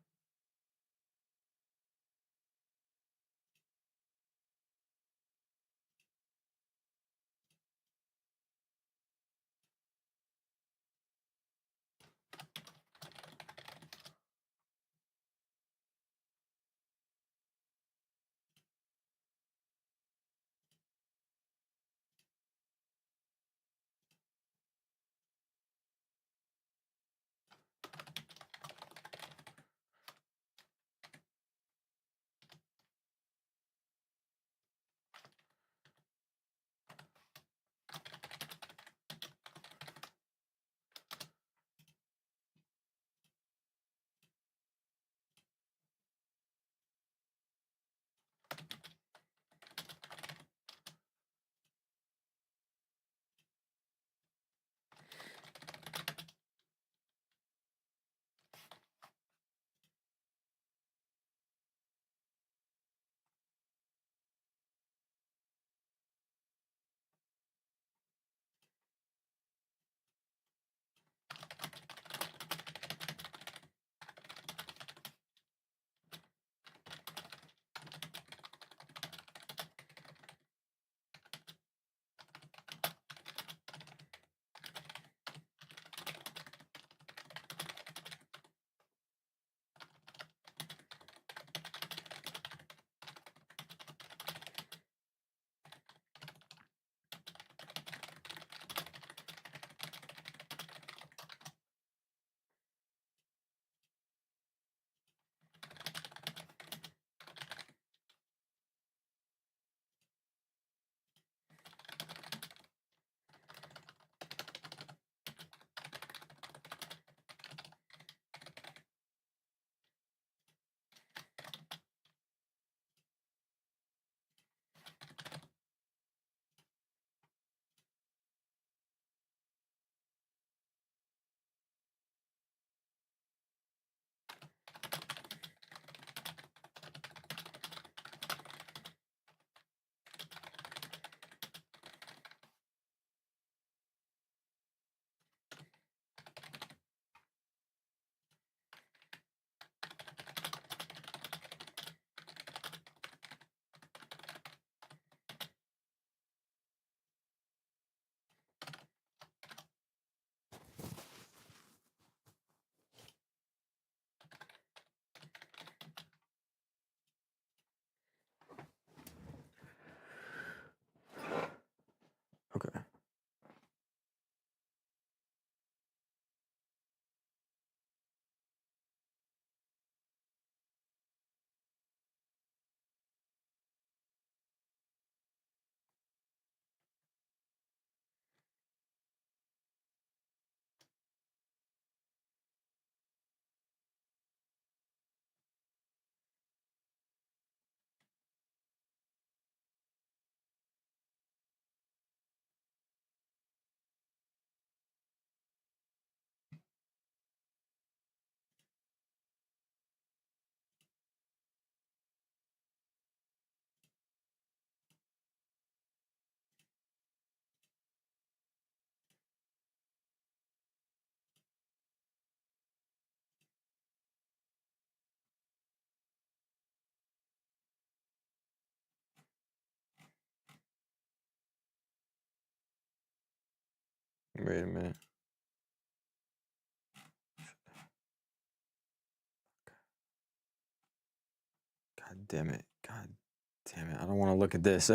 Wait a minute. God damn it. God damn it. I don't want to look at this.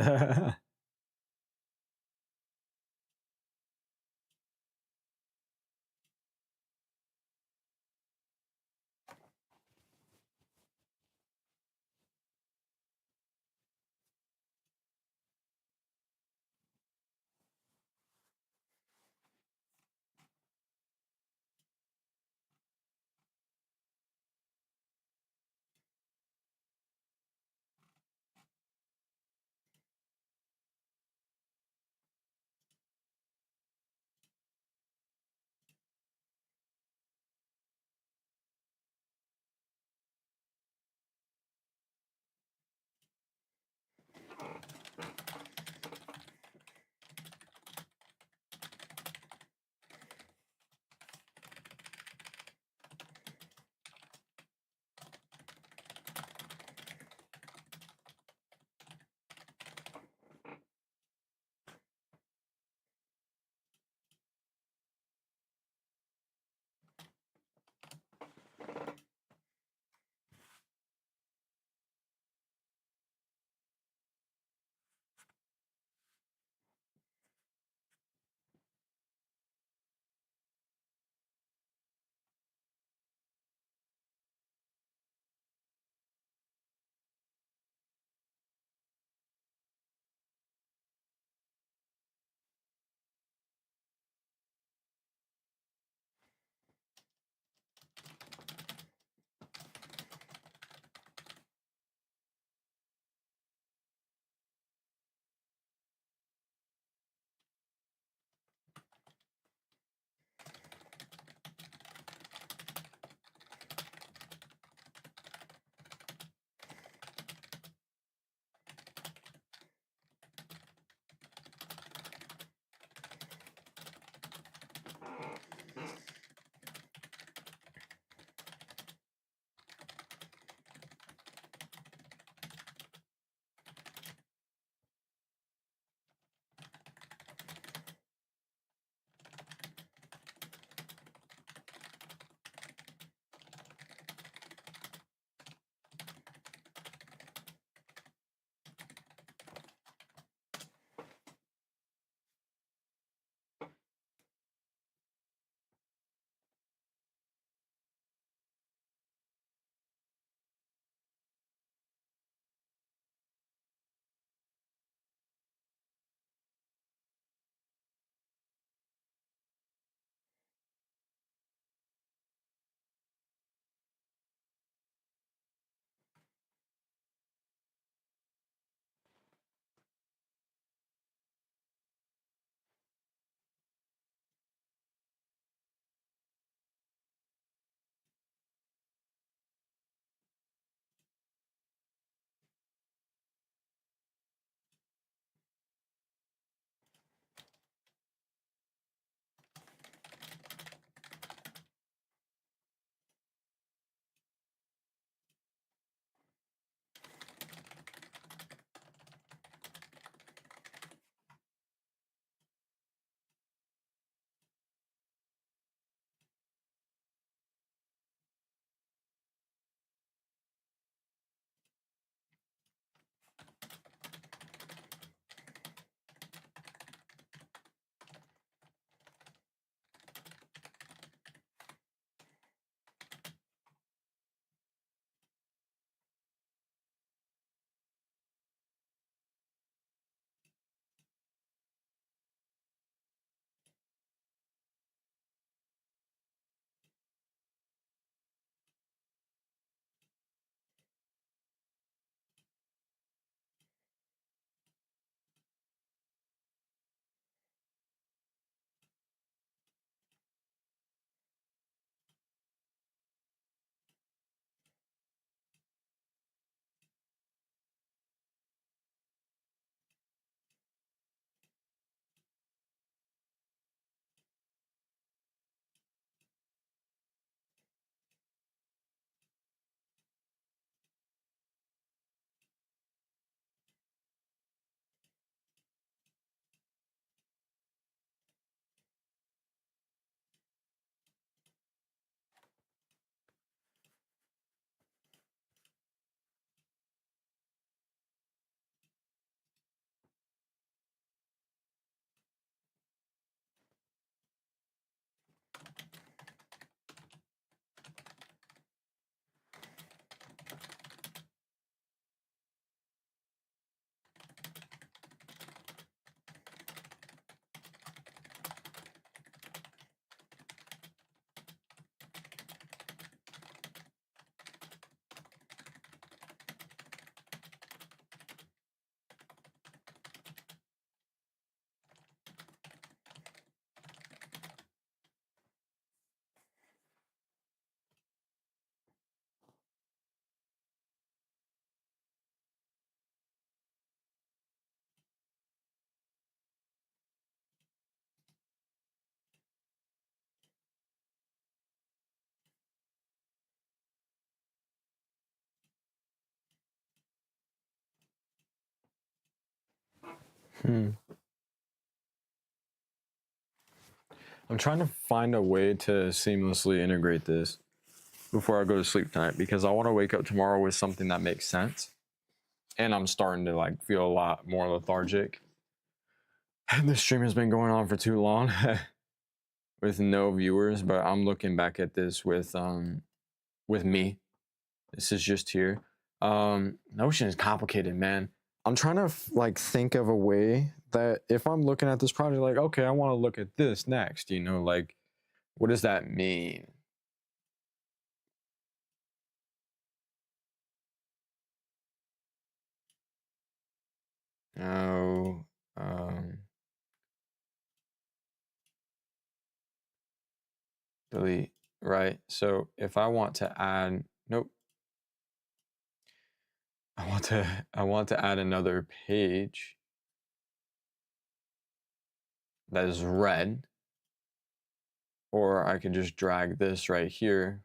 Hmm. I'm trying to find a way to seamlessly integrate this before I go to sleep tonight because I want to wake up tomorrow with something that makes sense. And I'm starting to like feel a lot more lethargic. And this stream has been going on for too long with no viewers, but I'm looking back at this with me. This is just here. Notion is complicated, man. I'm trying to like think of a way that if I'm looking at this project, like, okay, I want to look at this next, you know, like, what does that mean? Oh, delete, right? So if I want to add, nope, I want to add another page that is red, or I could just drag this right here.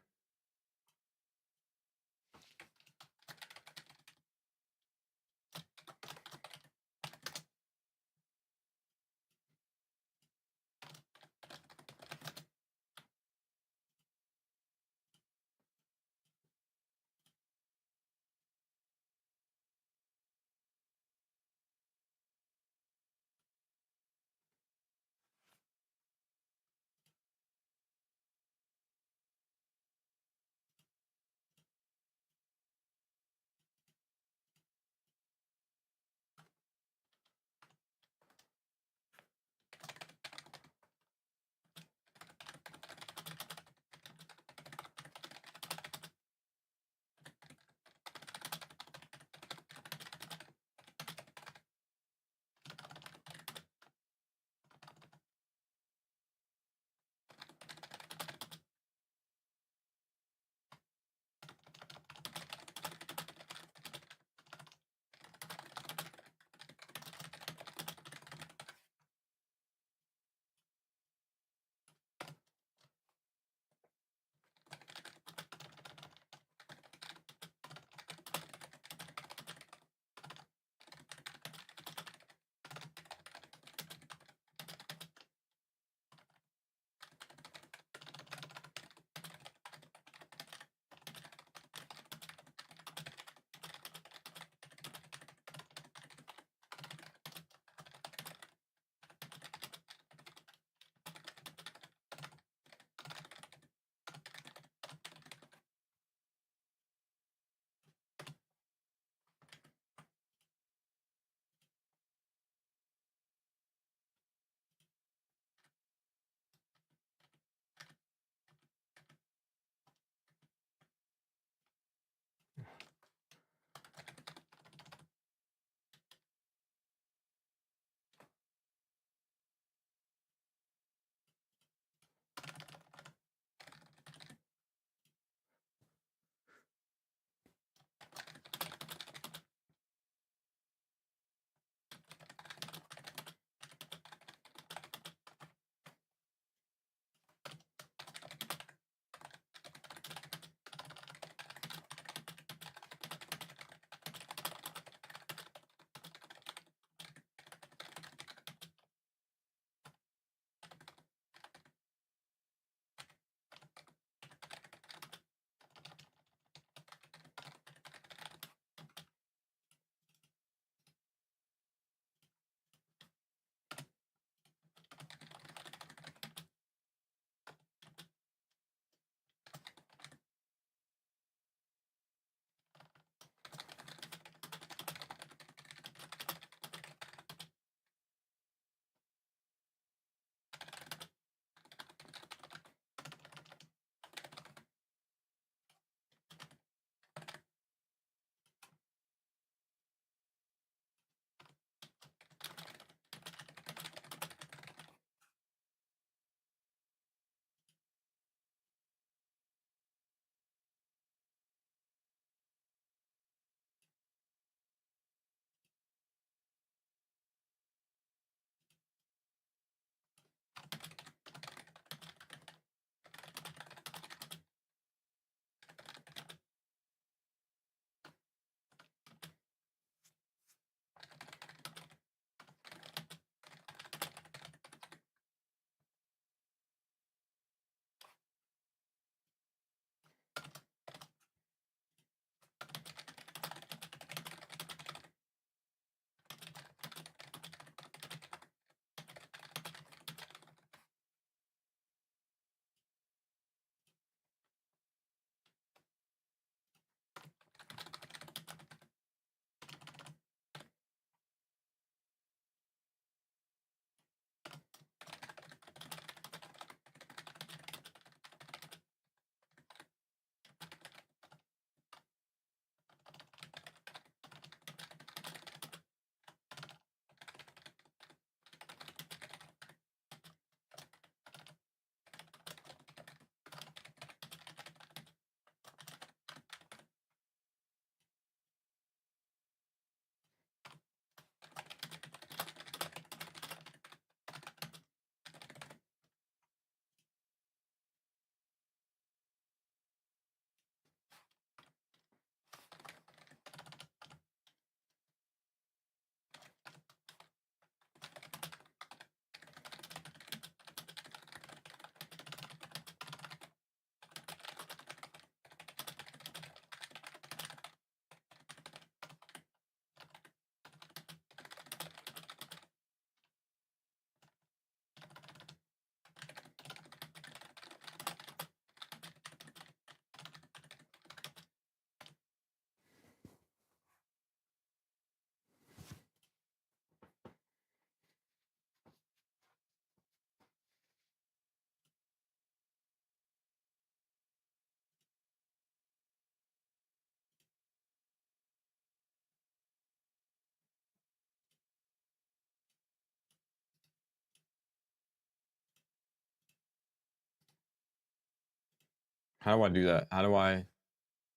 How do I do that? How do I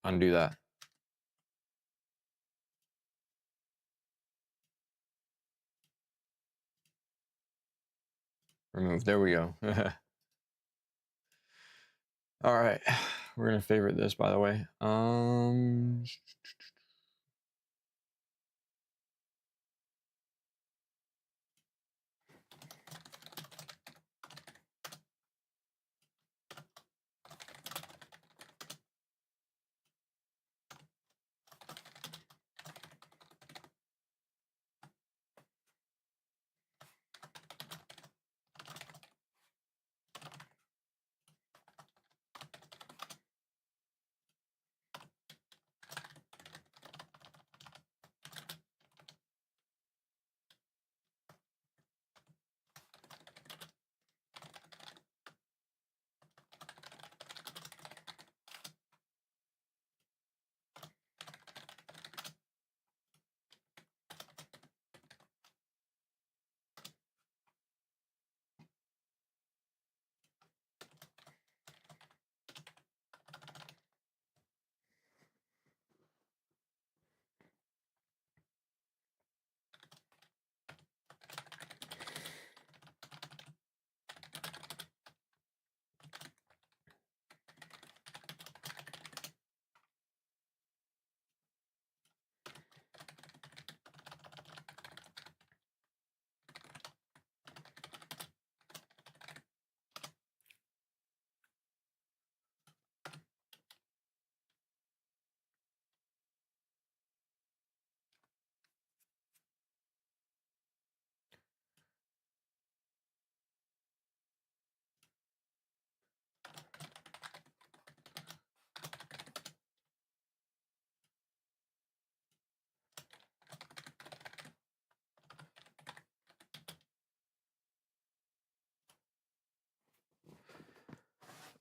undo that? Remove. There we go. All right. We're gonna favorite this, by the way.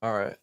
All right.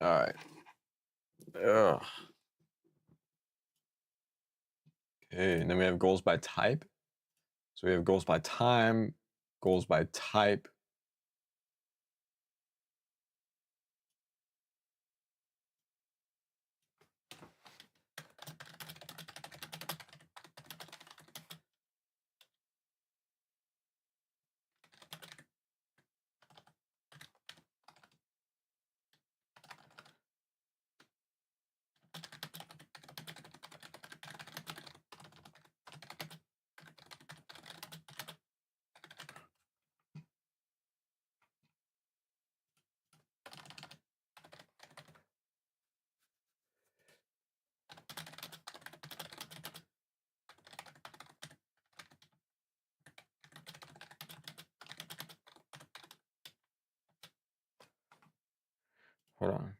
All right. Ugh. Okay, and then we have goals by type. So we have goals by time, goals by type. Hold on.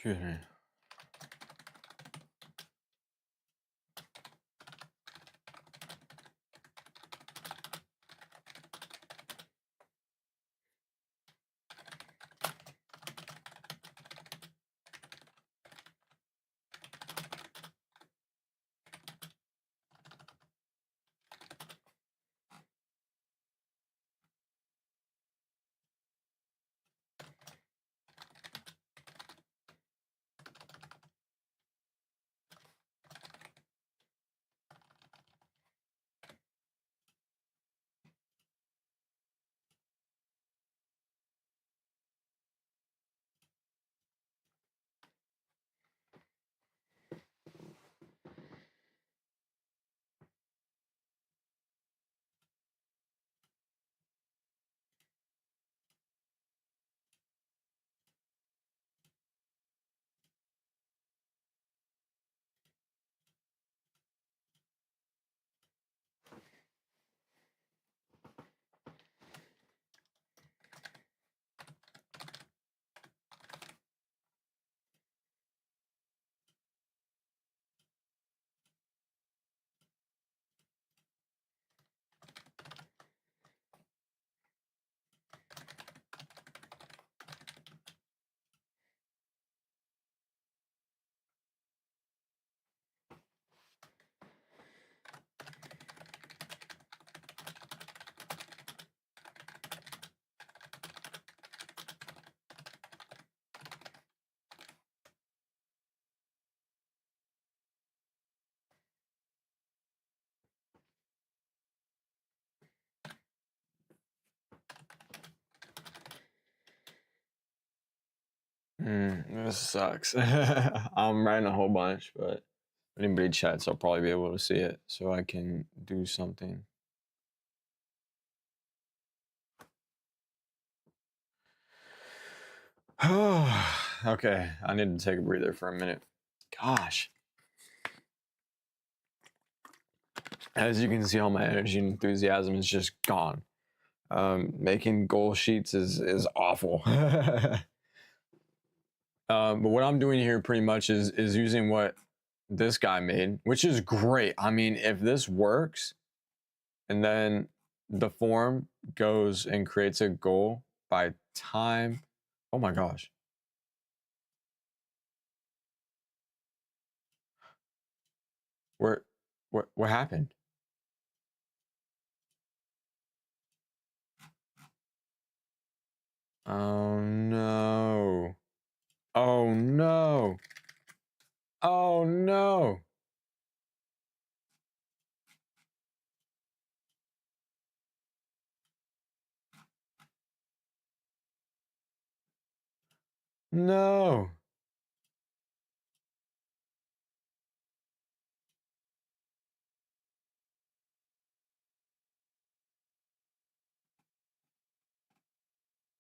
Excuse me. This sucks. I'm writing a whole bunch, but if anybody chats, I'll probably be able to see it so I can do something. Okay, I need to take a breather for a minute. Gosh. As you can see, all my energy and enthusiasm is just gone. Making goal sheets is awful. But what I'm doing here pretty much is using what this guy made, which is great. I mean, if this works, and then the form goes and creates a goal by time. Oh my gosh. Where, what happened? Oh no. Oh no. Oh no. No.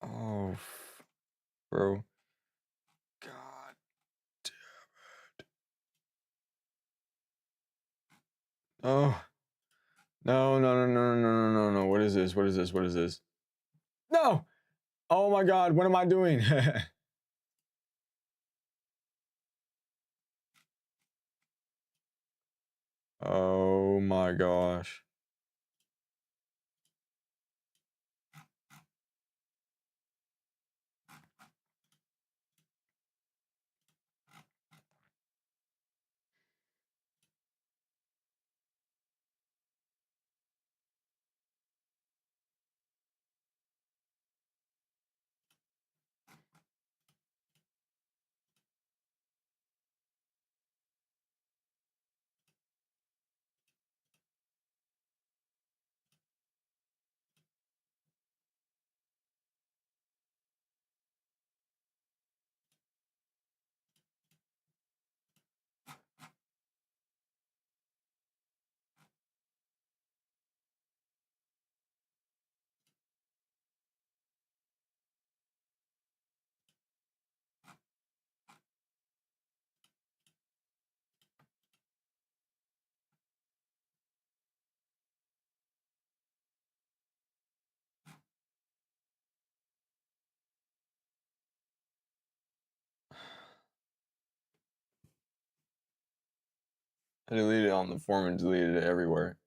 Oh, bro. God. Oh. No, no, no, no, no, no, no, no. What is this? What is this? What is this? No. Oh my God. What am I doing? Oh my gosh. I deleted it on the form and deleted it everywhere.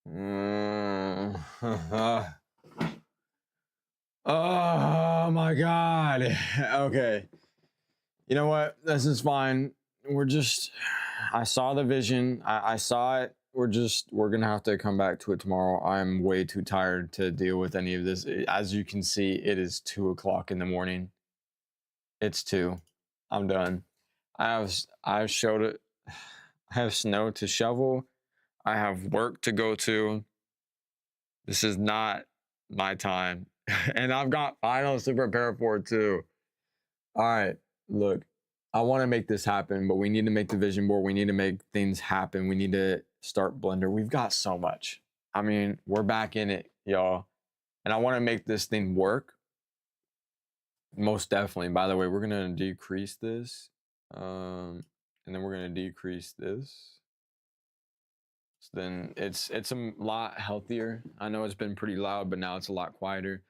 Mm. Oh my god. Okay. You know what? This is fine. We're just I saw the vision. I saw it. We're gonna have to come back to it tomorrow. I'm way too tired to deal with any of this. As you can see, it is 2 o'clock in the morning. It's two. I'm done. I've showed it. I have snow to shovel. I have work to go to. This is not my time. And I've got finals to prepare for too. All right, look, I want to make this happen, but we need to make the vision board. We need to make things happen. We need to start Blender. We've got so much. I mean, we're back in it, y'all. And I want to make this thing work. Most definitely. By the way, we're going to decrease this. And then we're going to decrease this. So then it's a lot healthier. I know it's been pretty loud, but now it's a lot quieter.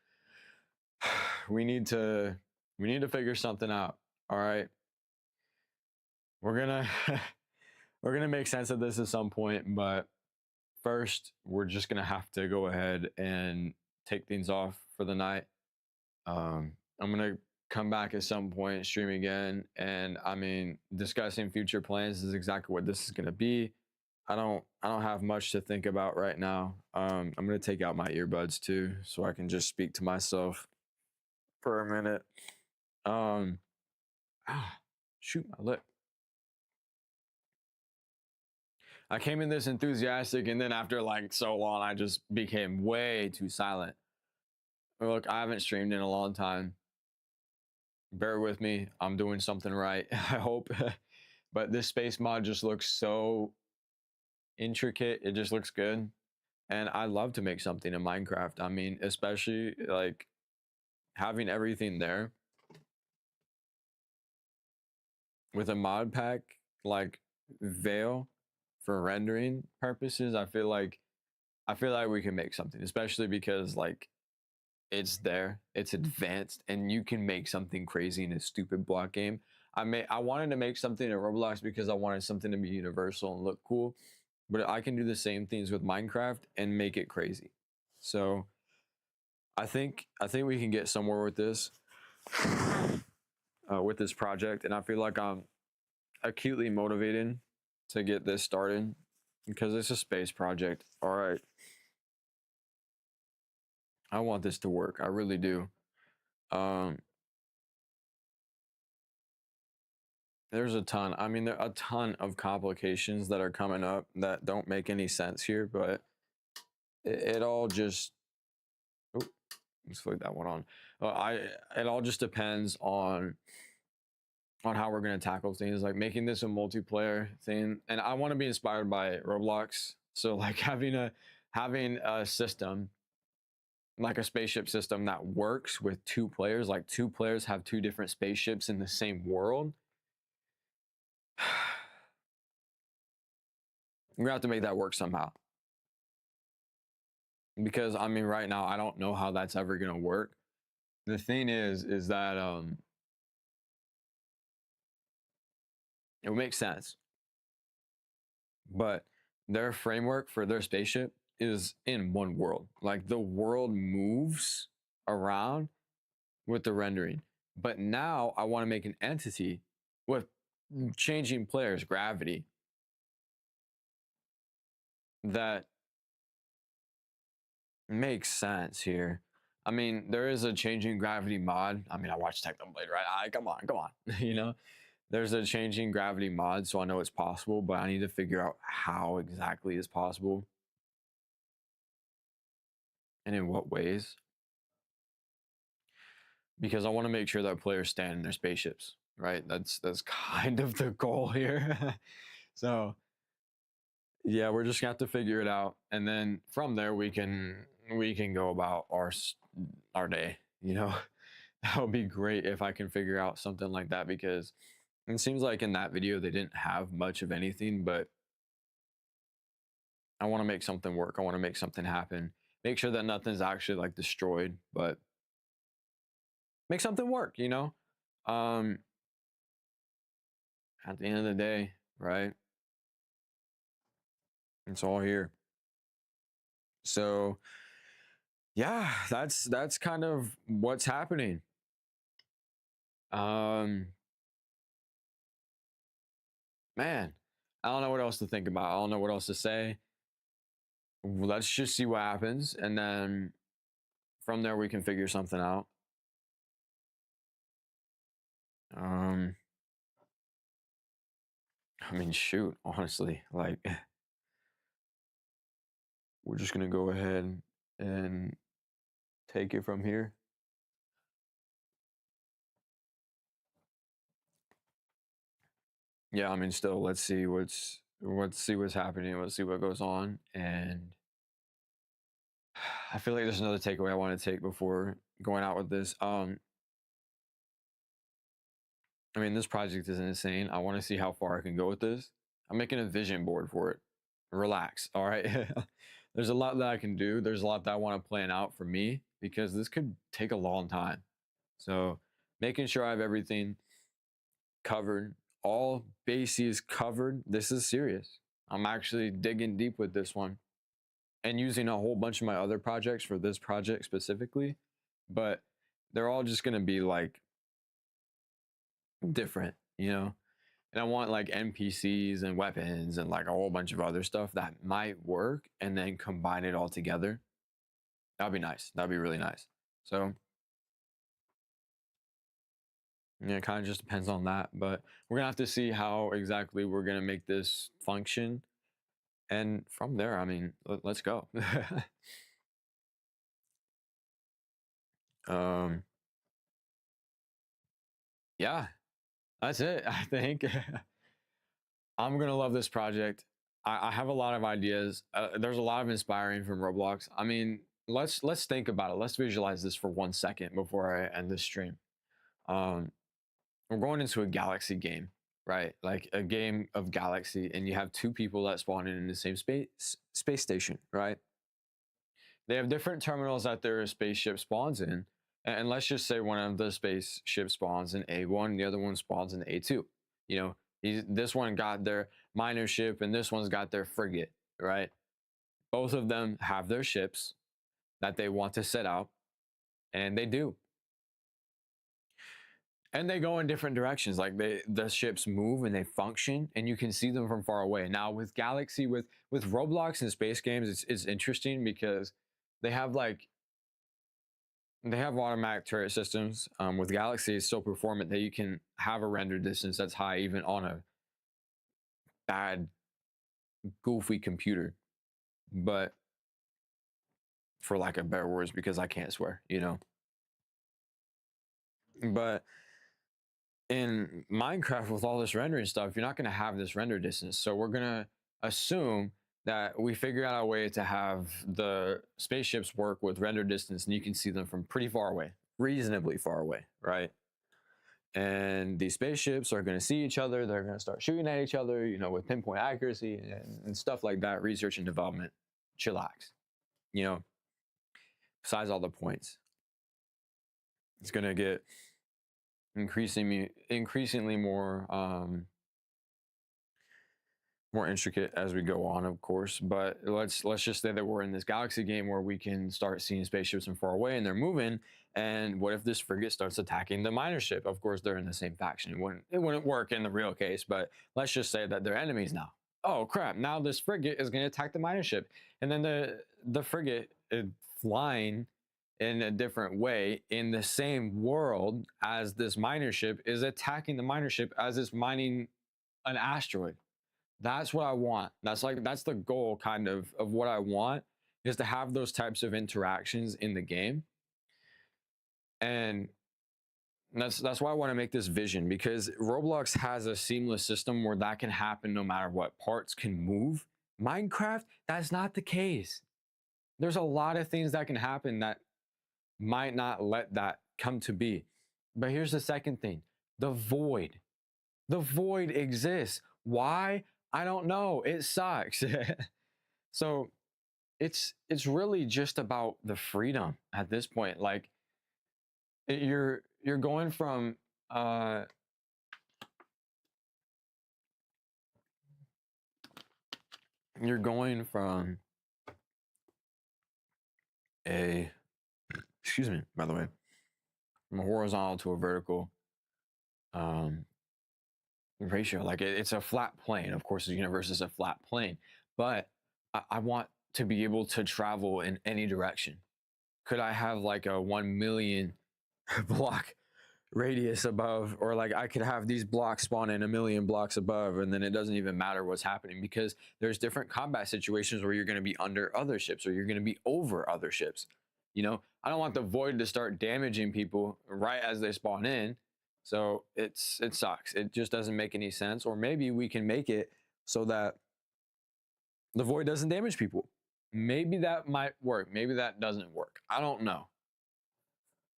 We need to figure something out. All right. We're gonna we're gonna make sense of this at some point, but first we're just gonna have to go ahead and take things off for the night. I'm gonna come back at some point, stream again, and I mean discussing future plans is exactly what this is gonna be. I don't have much to think about right now. I'm gonna take out my earbuds too, so I can just speak to myself for a minute. Um, shoot my lip. I came in this enthusiastic, and then after like so long, I just became way too silent. Look, I haven't streamed in a long time. Bear with me. I'm doing something right. I hope. But this space mod just looks so intricate. It just looks good. And I love to make something in Minecraft. I mean, especially like having everything there with a mod pack like Veil for rendering purposes. I feel like we can make something, especially because like it's there, it's advanced, and you can make something crazy in a stupid block game. I wanted to make something in Roblox because I wanted something to be universal and look cool, but I can do the same things with Minecraft and make it crazy. So I think we can get somewhere with this project, and I feel like I'm acutely motivated to get this started because it's a space project. All right, I want this to work. I really do. Um, there's a ton. I mean, there are a ton of complications that are coming up that don't make any sense here, but it all just. Oh, let's flick that one on. It all just depends on how we're going to tackle things, like making this a multiplayer thing. And I want to be inspired by Roblox. So like having a system like a spaceship system that works with two players, like two players have two different spaceships in the same world. We're gonna have to make that work somehow. Because I mean, right now, I don't know how that's ever gonna work. The thing is that it would make sense, but their framework for their spaceship is in one world. Like the world moves around with the rendering. But now I want to make an entity with changing players' gravity that makes sense here. I mean, there is a changing gravity mod. I mean, I watched Technoblade, right? Come on, come on. You know, there's a changing gravity mod, so I know it's possible, but I need to figure out how exactly is possible and in what ways. Because I want to make sure that players stand in their spaceships, right? That's kind of the goal here. So yeah, we're just gonna have to figure it out, and then from there we can go about our day. You know, that would be great if I can figure out something like that, because it seems like in that video they didn't have much of anything, but I want to make something work. I want to make something happen. Make sure that nothing's actually like destroyed, but make something work, you know? Um, at the end of the day, right? It's all here. So yeah, that's kind of what's happening. Um, man, I don't know what else to think about. I don't know what else to say. Let's just see what happens, and then from there we can figure something out. Um, I mean, shoot, honestly, like we're just gonna go ahead and take it from here. Yeah, I mean, still, let's see what's happening. Let's see what goes on, and I feel like there's another takeaway I want to take before going out with this. I mean, this project is insane. I want to see how far I can go with this. I'm making a vision board for it. Relax, all right? There's a lot that I can do. There's a lot that I want to plan out for me because this could take a long time. So, making sure I have everything covered, all bases covered. This is serious. I'm actually digging deep with this one and using a whole bunch of my other projects for this project specifically, but they're all just going to be like different, you know? And I want like NPCs and weapons and like a whole bunch of other stuff that might work and then combine it all together. That'd be nice. That'd be really nice. So, yeah, it kind of just depends on that. But we're gonna have to see how exactly we're gonna make this function. And from there, I mean, let's go. um, yeah, that's it. I think I'm gonna love this project. I have a lot of ideas. There's a lot of inspiring from Roblox. I mean, let's think about it. Let's visualize this for 1 second before I end this stream. Um, we're going into a galaxy game, right? Like a game of galaxy, and you have two people that spawn in the same space station, right? They have different terminals that their spaceship spawns in, and let's just say one of the spaceship spawns in A1, the other one spawns in A2. You know, this one got their miner ship, and this one's got their frigate, right? Both of them have their ships that they want to set out, and they do. And they go in different directions. Like the ships move and they function, and you can see them from far away. Now with Galaxy, with Roblox and space games, it's interesting because they have like they have automatic turret systems. With Galaxy, it's so performant that you can have a render distance that's high even on a bad, goofy computer. But for lack of better words, because I can't swear, you know. But in Minecraft, with all this rendering stuff, you're not going to have this render distance. So we're going to assume that we figure out a way to have the spaceships work with render distance, and you can see them from pretty far away, reasonably far away, right? And these spaceships are going to see each other. They're going to start shooting at each other, you know, with pinpoint accuracy and stuff like that. Research and development, chillax, you know. Besides all the points, it's going to get increasingly more intricate as we go on, of course. But let's just say that we're in this galaxy game where we can start seeing spaceships from far away and they're moving. And what if this frigate starts attacking the miner ship? Of course, they're in the same faction. It wouldn't work in the real case, but let's just say that they're enemies now. Oh crap! Now this frigate is going to attack the miner ship, and then the frigate flying in a different way in the same world as this miner ship is attacking the miner ship as it's mining an asteroid. That's what I want. That's the goal kind of what I want, is to have those types of interactions in the game. And that's why I want to make this vision, because Roblox has a seamless system where that can happen no matter what. Parts can move. Minecraft, that's not the case. There's a lot of things that can happen that might not let that come to be. But here's the second thing: the void. The void exists. Why? I don't know. It sucks. So it's really just about the freedom at this point. Like, you're you're going from uh you're going from a excuse me, by the way, from a horizontal to a vertical um ratio. Like it's a flat plane. Of course, the universe is a flat plane, but I want to be able to travel in any direction. Could I have like a 1 million block radius above, or like I could have these blocks spawn in a million blocks above, and then it doesn't even matter what's happening because there's different combat situations where you're going to be under other ships or you're going to be over other ships. You know, I don't want the void to start damaging people right as they spawn in. So it sucks. It just doesn't make any sense. Or maybe we can make it so that the void doesn't damage people. Maybe that might work. Maybe that doesn't work. I don't know.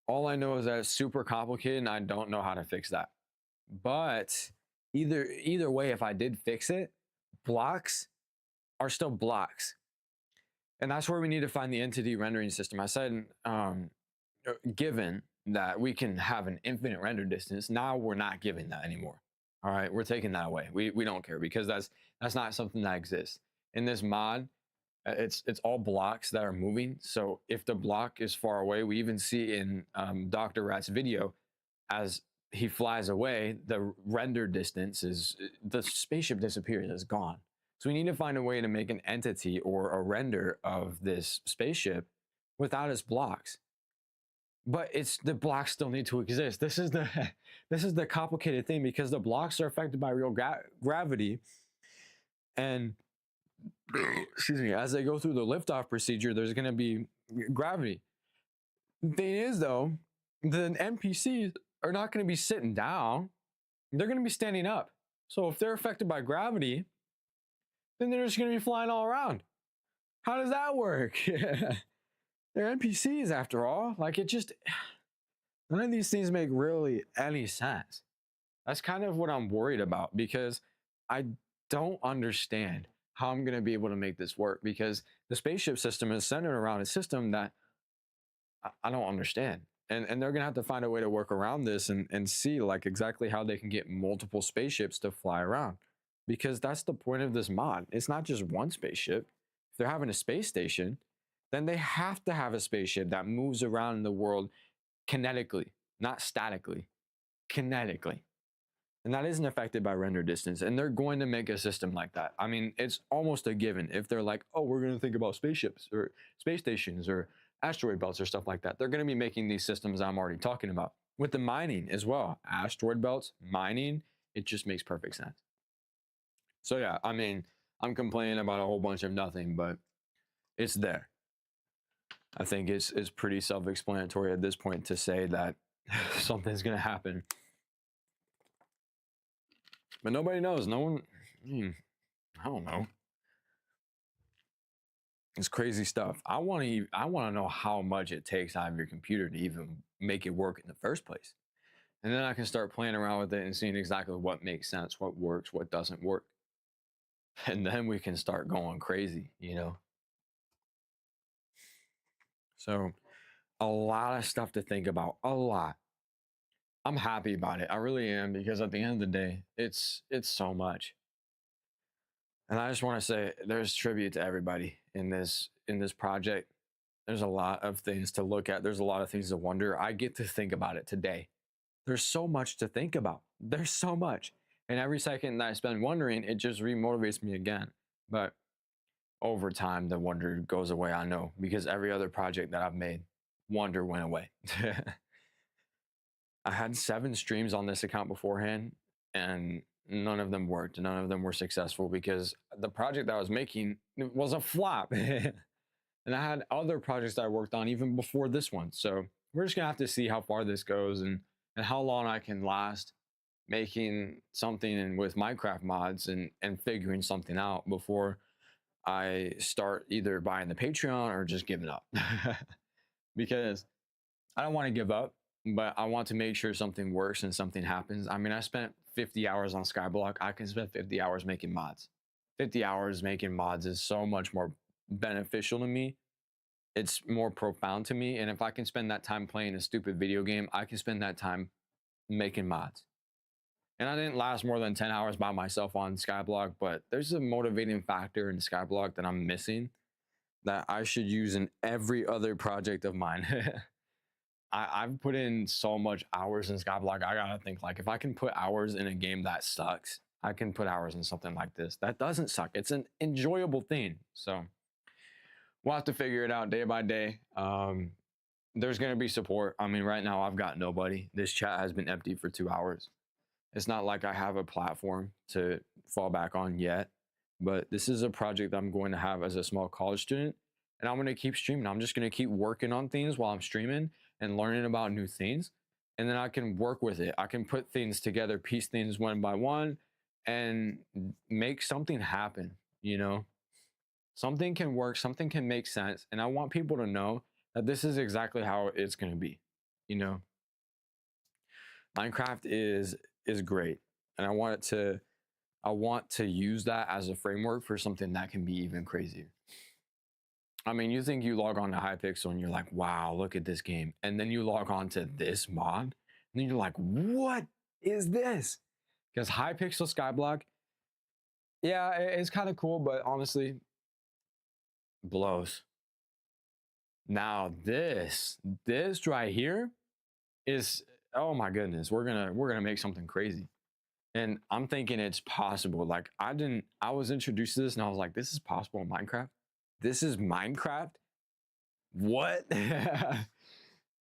All I know is that it's super complicated and I don't know how to fix that. But either way, if I did fix it, blocks are still blocks. And that's where we need to find the entity rendering system. I said, given that we can have an infinite render distance, now we're not giving that anymore. All right, we're taking that away. We don't care because that's not something that exists. In this mod, it's all blocks that are moving. So if the block is far away, we even see in Dr. Rat's video, as he flies away, the render distance is, the spaceship disappears, it's gone. So we need to find a way to make an entity or a render of this spaceship without its blocks. But it's the blocks still need to exist. This is the complicated thing because the blocks are affected by real gravity, and excuse me, as they go through the liftoff procedure, there's going to be gravity. The thing is, though, the NPCs are not going to be sitting down. They're going to be standing up. So if they're affected by gravity, then they're just going to be flying all around. How does that work? They're NPCs after all. Like none of these things make really any sense. That's kind of what I'm worried about because I don't understand how I'm going to be able to make this work because the spaceship system is centered around a system that I don't understand. And they're going to have to find a way to work around this and see like exactly how they can get multiple spaceships to fly around, because that's the point of this mod. It's not just one spaceship. If they're having a space station, then they have to have a spaceship that moves around in the world kinetically, not statically, kinetically. And that isn't affected by render distance. And they're going to make a system like that. I mean, it's almost a given. If they're like, oh, we're going to think about spaceships or space stations or asteroid belts or stuff like that, they're going to be making these systems I'm already talking about. With the mining as well, asteroid belts, mining, it just makes perfect sense. So yeah, I mean, I'm complaining about a whole bunch of nothing, but it's there. I think it's pretty self-explanatory at this point to say that something's going to happen. But nobody knows. No one, I don't know. It's crazy stuff. I want to know how much it takes out of your computer to even make it work in the first place. And then I can start playing around with it and seeing exactly what makes sense, what works, what doesn't work. And then we can start going crazy, you know? So a lot of stuff to think about, a lot. I'm happy about it. I really am, because at the end of the day, it's so much. And I just want to say there's tribute to everybody in this project. There's a lot of things to look at. There's a lot of things to wonder. I get to think about it today. There's so much to think about. There's so much. And every second that I spend wondering, it just remotivates me again. But over time, the wonder goes away, I know, because every other project that I've made, wonder went away. I had 7 streams on this account beforehand, and none of them worked. None of them were successful because the project that I was making was a flop. And I had other projects that I worked on even before this one. So we're just gonna have to see how far this goes and how long I can last making something with Minecraft mods and figuring something out before I start either buying the Patreon or just giving up. Because I don't want to give up, but I want to make sure something works and something happens. I mean, I spent 50 hours on Skyblock. I can spend 50 hours making mods. 50 hours making mods is so much more beneficial to me it's more profound to me. And if I can spend that time playing a stupid video game, I can spend that time making mods. And I didn't last more than 10 hours by myself on Skyblock, but there's a motivating factor in Skyblock that I'm missing that I should use in every other project of mine. I've put in so much hours in Skyblock. I gotta think, like, if I can put hours in a game that sucks, I can put hours in something like this that doesn't suck. It's an enjoyable thing. So we'll have to figure it out day by day. There's gonna be support. I mean, right now I've got nobody. This chat has been empty for 2 hours. It's not like I have a platform to fall back on yet, but this is a project I'm going to have as a small college student, and I'm going to keep streaming. I'm just going to keep working on things while I'm streaming and learning about new things, and then I can work with it. I can put things together, piece things one by one, and make something happen. You know, something can work, something can make sense, and I want people to know that this is exactly how it's going to be. You know, Minecraft is great, and I want to use that as a framework for something that can be even crazier. I mean, you think you log on to Hypixel and you're like, wow, look at this game. And then you log on to this mod and then you're like, what is this? Because Hypixel Skyblock, yeah, it's kind of cool, but honestly, blows. Now this right here is, oh my goodness, we're gonna make something crazy. And I'm thinking it's possible. Like I was introduced to this and I was like, this is possible in Minecraft. This is Minecraft. What?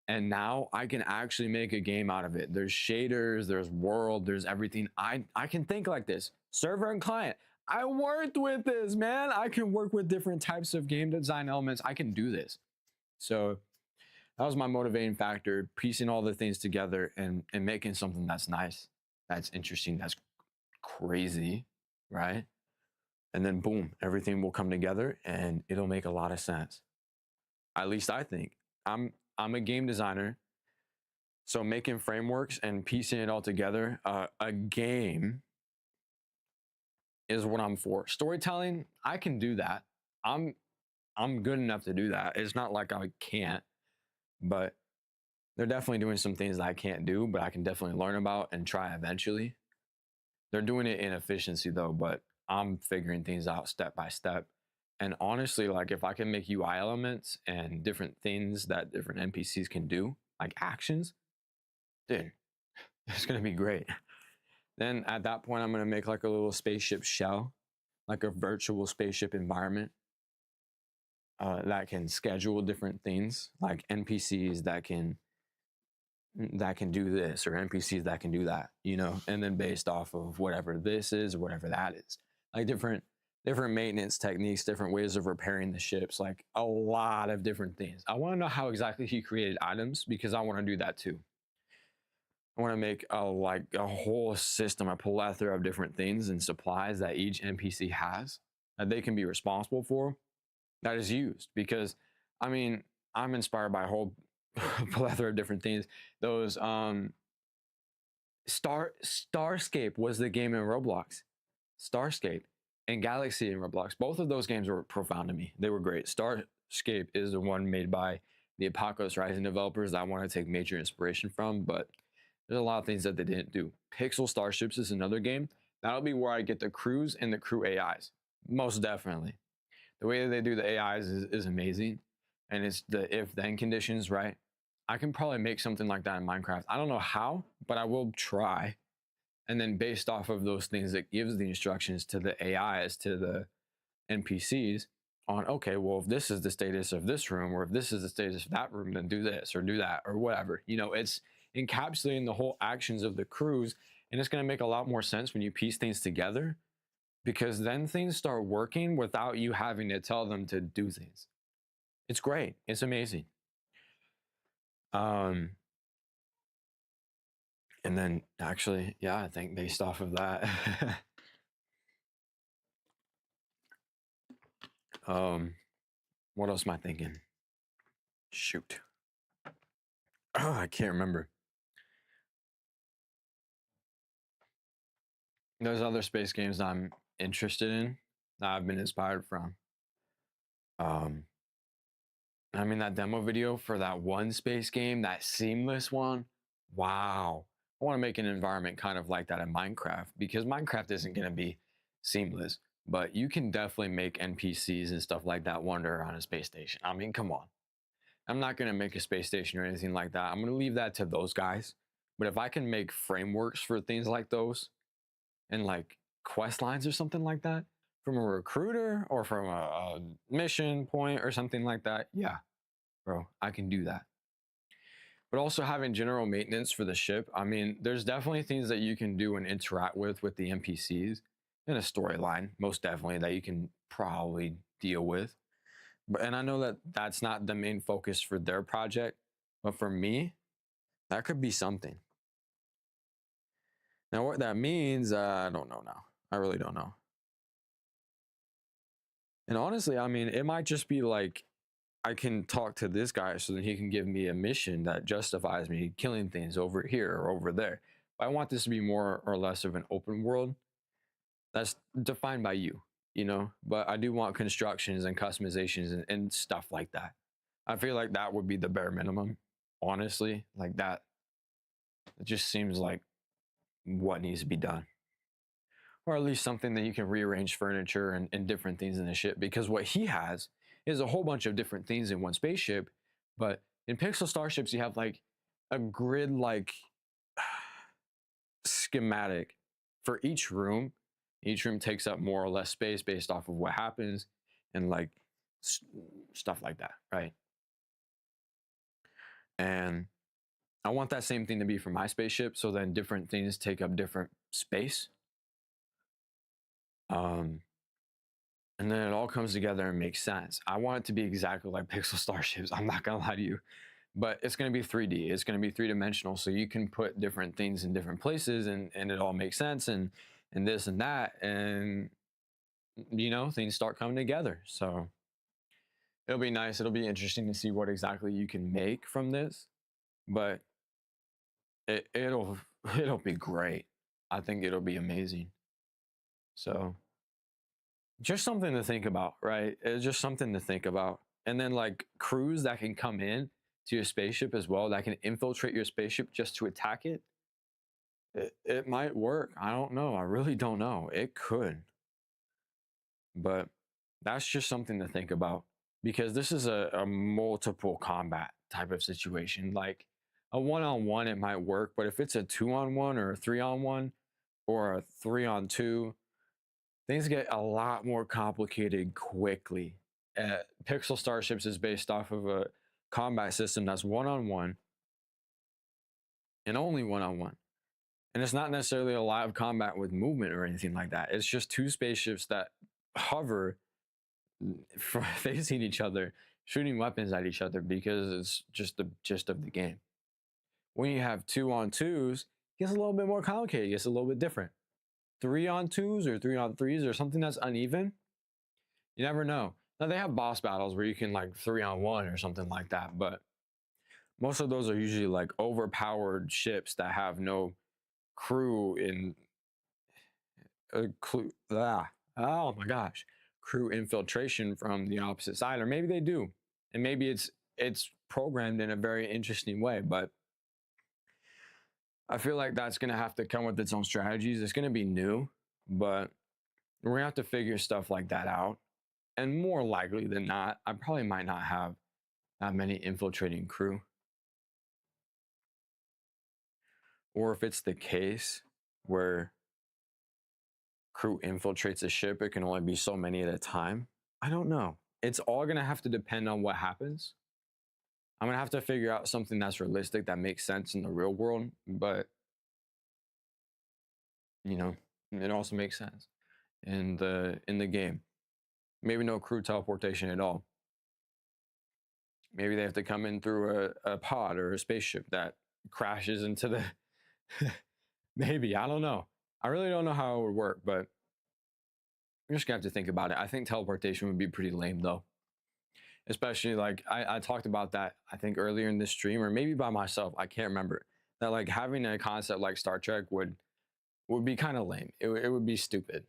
And now I can actually make a game out of it. There's shaders, there's world, there's everything. I can think like this. Server and client. I worked with this, man. I can work with different types of game design elements. I can do this. So that was my motivating factor, piecing all the things together and making something that's nice, that's interesting, that's crazy, right? And then boom, everything will come together and it'll make a lot of sense. At least I think. I'm a game designer, so making frameworks and piecing it all together, a game is what I'm for. Storytelling, I can do that. I'm good enough to do that. It's not like I can't, but they're definitely doing some things that I can't do, but I can definitely learn about and try eventually. They're doing it in efficiency though, but I'm figuring things out step by step. And honestly, like if I can make UI elements and different things that different NPCs can do, like actions, dude, it's gonna be great. Then at that point, I'm gonna make like a little spaceship shell, like a virtual spaceship environment that can schedule different things, like NPCs that can do this or NPCs that can do that, you know, and then based off of whatever this is or whatever that is, like different maintenance techniques, different ways of repairing the ships, like a lot of different things. I want to know how exactly he created items because I want to do that too. I want to make a whole system, a plethora of different things and supplies that each NPC has that they can be responsible for that is used. Because I mean, I'm inspired by a whole plethora of different things. Those Starscape was the game in Roblox. Starscape and Galaxy in Roblox. Both of those games were profound to me. They were great. Starscape is the one made by the Apocalypse Rising developers that I want to take major inspiration from, but there's a lot of things that they didn't do. Pixel Starships is another game. That'll be where I get the crews and the crew AIs. Most definitely. The way that they do the AIs is amazing. And it's the if-then conditions, right? I can probably make something like that in Minecraft. I don't know how, but I will try. And then based off of those things, it gives the instructions to the AIs, to the NPCs on, okay, well, if this is the status of this room, or if this is the status of that room, then do this or do that or whatever. You know, it's encapsulating the whole actions of the crews. And it's going to make a lot more sense when you piece things together, because then things start working without you having to tell them to do things. It's great. It's amazing. And then actually, yeah, I think based off of that, what else am I thinking? Shoot. Oh, I can't remember. There's other space games that I'm interested in that I've been inspired from. I mean, that demo video for that one space game, that seamless one, wow. I want to make an environment kind of like that in Minecraft because Minecraft isn't going to be seamless, but you can definitely make NPCs and stuff like that wander around a space station. I mean, come on. I'm not going to make a space station or anything like that. I'm going to leave that to those guys. But if I can make frameworks for things like those and like quest lines or something like that from a recruiter or from a mission point or something like that, yeah, bro, I can do that. But also having general maintenance for the ship, I mean, there's definitely things that you can do and interact with the NPCs in a storyline, most definitely, that you can probably deal with. But and I know that that's not the main focus for their project, but for me, that could be something. Now, what that means, I don't know now. I really don't know. And honestly, I mean, it might just be like I can talk to this guy so that he can give me a mission that justifies me killing things over here or over there. But I want this to be more or less of an open world that's defined by you, you know? But I do want constructions and customizations and stuff like that. I feel like that would be the bare minimum, honestly. Like that, it just seems like what needs to be done. Or at least something that you can rearrange furniture and different things in the ship. Because what he has is a whole bunch of different things in one spaceship. But in Pixel Starships, you have like a grid like schematic for each room. Each room takes up more or less space based off of what happens and like stuff like that, right? And I want that same thing to be for my spaceship. So then different things take up different space. Um, and then it all comes together and makes sense. I want it to be exactly like Pixel Starships. I'm not gonna lie to you, but it's gonna be 3D. It's gonna be three-dimensional, so you can put different things in different places, and it all makes sense, and this and that, and you know, things start coming together. So it'll be nice. It'll be interesting to see what exactly you can make from this, but it'll it'll be great. I think it'll be amazing. So just something to think about, right? It's just something to think about. And then like crews that can come in to your spaceship as well, that can infiltrate your spaceship just to attack it. It might work. I don't know. I really don't know. It could. But that's just something to think about because this is a multiple combat type of situation. Like a one-on-one, it might work, but if it's a two-on-one or a three-on-one or a three-on-two, things get a lot more complicated quickly. Pixel Starships is based off of a combat system that's one-on-one and only one-on-one. And it's not necessarily a live combat with movement or anything like that. It's just two spaceships that hover facing each other, shooting weapons at each other because it's just the gist of the game. When you have two on twos, it gets a little bit more complicated. It gets a little bit different. Three on twos or three on threes or something that's uneven, you never know. Now they have boss battles where you can like 3-on-1 or something like that, but most of those are usually like overpowered ships that have no crew in oh my gosh, crew infiltration from the opposite side, or maybe they do, and maybe it's programmed in a very interesting way, but I feel like that's going to have to come with its own strategies. It's going to be new, but we're going to have to figure stuff like that out. And more likely than not, I probably might not have that many infiltrating crew. Or if it's the case where crew infiltrates a ship, it can only be so many at a time. I don't know. It's all going to have to depend on what happens. I'm going to have to figure out something that's realistic, that makes sense in the real world, but you know, it also makes sense in the game. Maybe no crew teleportation at all. Maybe they have to come in through a pod or a spaceship that crashes into the maybe, I don't know. I really don't know how it would work, but we're just gonna have to think about it. I think teleportation would be pretty lame though. Especially like I talked about that I think earlier in this stream or maybe by myself, I can't remember. That like having a concept like Star Trek would be kind of lame. It would be stupid.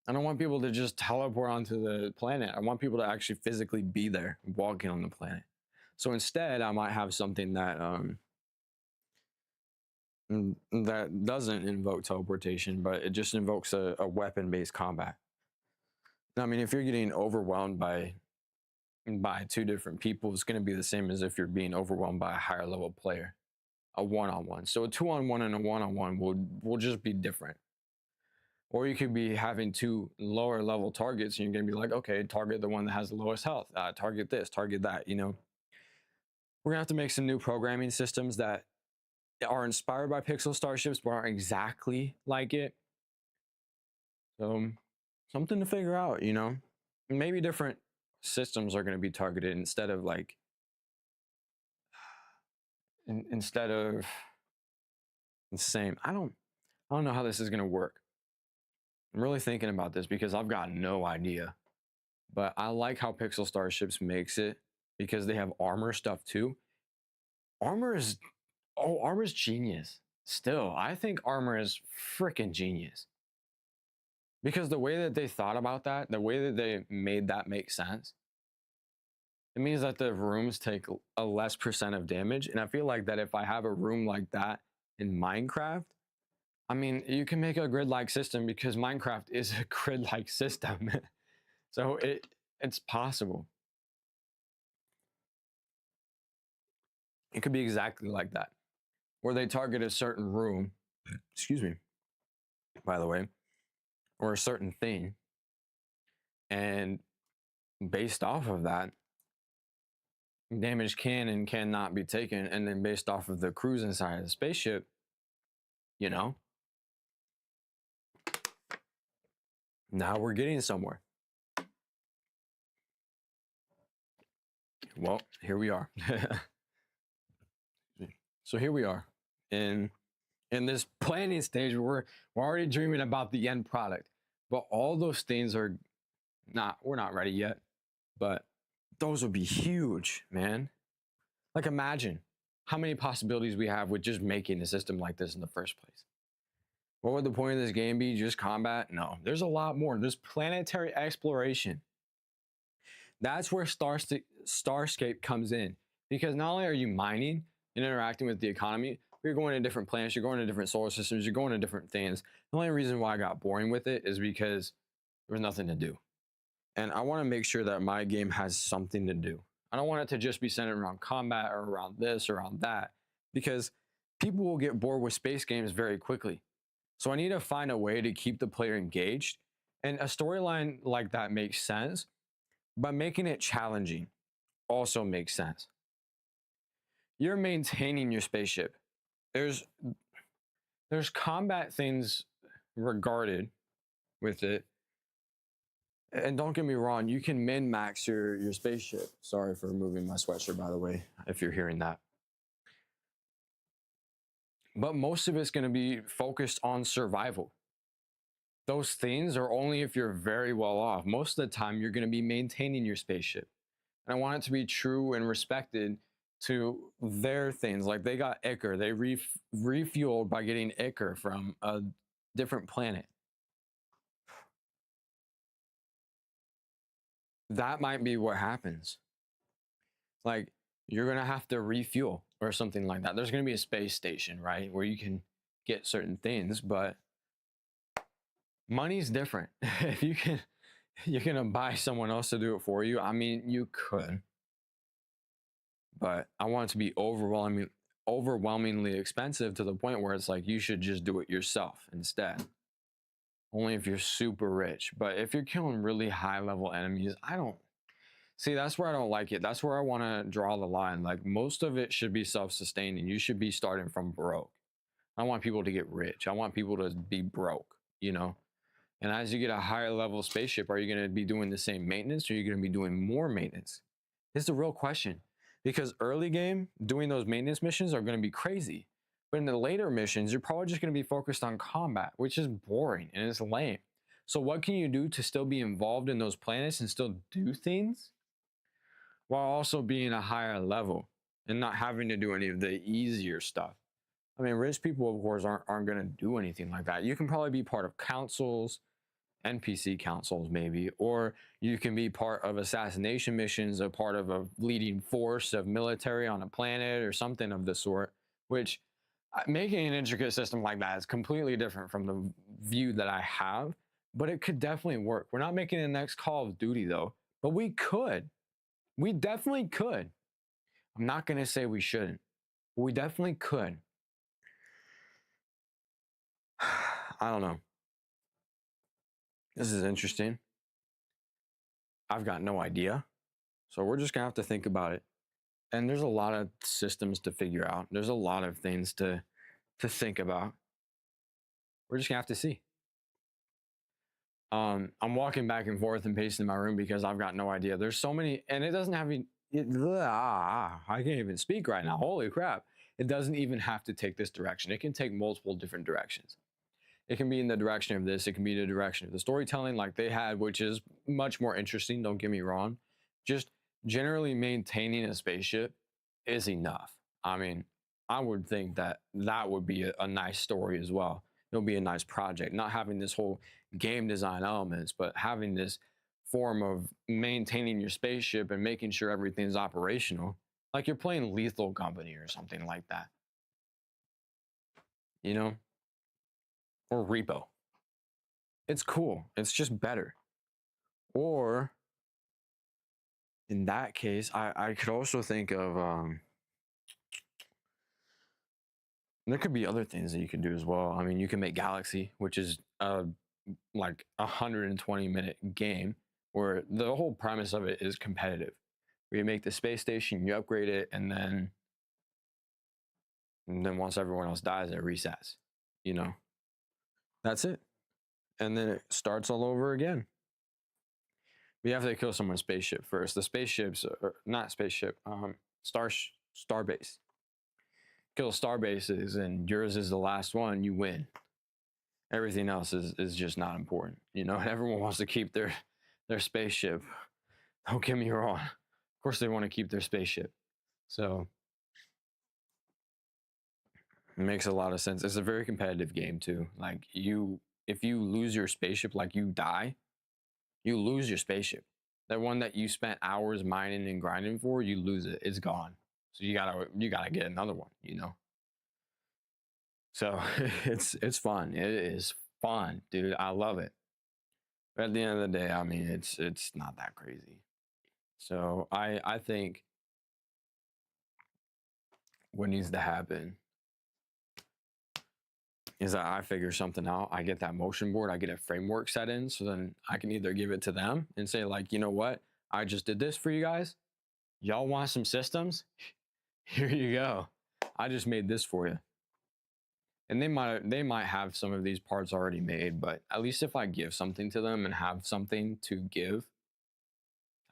I don't want people to just teleport onto the planet. I want people to actually physically be there, walking on the planet. So instead, I might have something that doesn't invoke teleportation, but it just invokes a weapon-based combat. I mean, if you're getting overwhelmed by two different people, it's going to be the same as if you're being overwhelmed by a higher level player, a one-on-one. So a 2-on-1 and a one-on-one will just be different. Or you could be having two lower level targets and you're going to be like, okay, target the one that has the lowest health, target this, target that. You know, we're going to have to make some new programming systems that are inspired by Pixel Starships but aren't exactly like it. So something to figure out, you know. Maybe different systems are going to be targeted instead of like instead of the same. I don't know how this is going to work. I'm really thinking about this because I've got no idea. But I like how Pixel Starships makes it because they have armor stuff too. Armor's genius. Still, I think armor is freaking genius. Because the way that they thought about that, the way that they made that make sense, it means that the rooms take a less % of damage. And I feel like that if I have a room like that in Minecraft, I mean, you can make a grid-like system because Minecraft is a grid-like system. So it's possible. It could be exactly like that, where they target a certain room, excuse me, by the way, or a certain thing. And based off of that, damage can and cannot be taken. And then based off of the crews inside of the spaceship, you know, now we're getting somewhere. Well, here we are. So here we are in this planning stage where we're already dreaming about the end product. But all those things we're not ready yet. But those would be huge, man. Like imagine how many possibilities we have with just making a system like this in the first place. What would the point of this game be? Just combat? No, there's a lot more. There's planetary exploration. That's where Starscape comes in. Because not only are you mining and interacting with the economy, you're going to different planets, you're going to different solar systems, you're going to different things. The only reason why I got boring with it is because there was nothing to do. And I want to make sure that my game has something to do. I don't want it to just be centered around combat or around this or around that, because people will get bored with space games very quickly. So I need to find a way to keep the player engaged. And a storyline like that makes sense, but making it challenging also makes sense. You're maintaining your spaceship. There's combat things regarded with it. And don't get me wrong, you can min-max your spaceship. Sorry for moving my sweatshirt, by the way, if you're hearing that. But most of it's going to be focused on survival. Those things are only if you're very well off. Most of the time, you're going to be maintaining your spaceship. And I want it to be true and respected to their things. Like they got Ichor. They refueled by getting Ichor from a different planet. That might be what happens. Like you're going to have to refuel or something like that. There's going to be a space station, right, where you can get certain things, but money's different. If you're going to buy someone else to do it for you, I mean, you could. But I want it to be overwhelmingly expensive to the point where it's like you should just do it yourself instead. Only if you're super rich. But if you're killing really high level enemies, I don't see, that's where I don't like it. That's where I want to draw the line. Like most of it should be self-sustaining. You should be starting from broke. I want people to get rich. I want people to be broke, you know? And as you get a higher level spaceship, are you going to be doing the same maintenance or are you going to be doing more maintenance? This is the real question. Because early game, doing those maintenance missions are going to be crazy. But in the later missions, you're probably just going to be focused on combat, which is boring and it's lame. So what can you do to still be involved in those planets and still do things while also being a higher level and not having to do any of the easier stuff? I mean, rich people, of course, aren't going to do anything like that. You can probably be part of councils, NPC councils maybe, or you can be part of assassination missions, a part of a leading force of military on a planet or something of the sort, which making an intricate system like that is completely different from the view that I have, but it could definitely work. We're not making the next Call of Duty though, but we could. We definitely could. I'm not going to say we shouldn't, but we definitely could. I don't know. This is interesting. I've got no idea. So we're just going to have to think about it. And there's a lot of systems to figure out. There's a lot of things to think about. We're just going to have to see. I'm walking back and forth and pacing in my room because I've got no idea. There's so many, and it doesn't have I can't even speak right now. Holy crap. It doesn't even have to take this direction. It can take multiple different directions. It can be in the direction of this. It can be the direction of the storytelling like they had, which is much more interesting. Don't get me wrong. Just generally maintaining a spaceship is enough. I mean, I would think that that would be a nice story as well. It'll be a nice project, not having this whole game design elements, but having this form of maintaining your spaceship and making sure everything's operational. Like you're playing Lethal Company or something like that, you know? Or Repo. It's cool. It's just better. Or in that case, I could also think of there could be other things that you could do as well. I mean, you can make Galaxy, which is like 120-minute game where the whole premise of it is competitive. Where you make the space station, you upgrade it, and then once everyone else dies, it resets. You know, that's it, and then it starts all over again. We have to kill someone's spaceship first. The spaceships, or not spaceship, starbase. Kill starbases, and yours is the last one. You win. Everything else is just not important. You know, everyone wants to keep their spaceship. Don't get me wrong. Of course, they want to keep their spaceship. So it makes a lot of sense. It's a very competitive game too. Like if you lose your spaceship, like you die, you lose your spaceship. That one that you spent hours mining and grinding for, you lose it. It's gone. So you gotta get another one. You know. So it's fun. It is fun, dude. I love it. But at the end of the day, I mean, it's not that crazy. So I think what needs to happen is that I figure something out. I get that motion board. I get a framework set in, so then I can either give it to them and say like, you know what, I just did this for you guys. Y'all want some systems? Here you go. I just made this for you. And they might have some of these parts already made, but at least if I give something to them and have something to give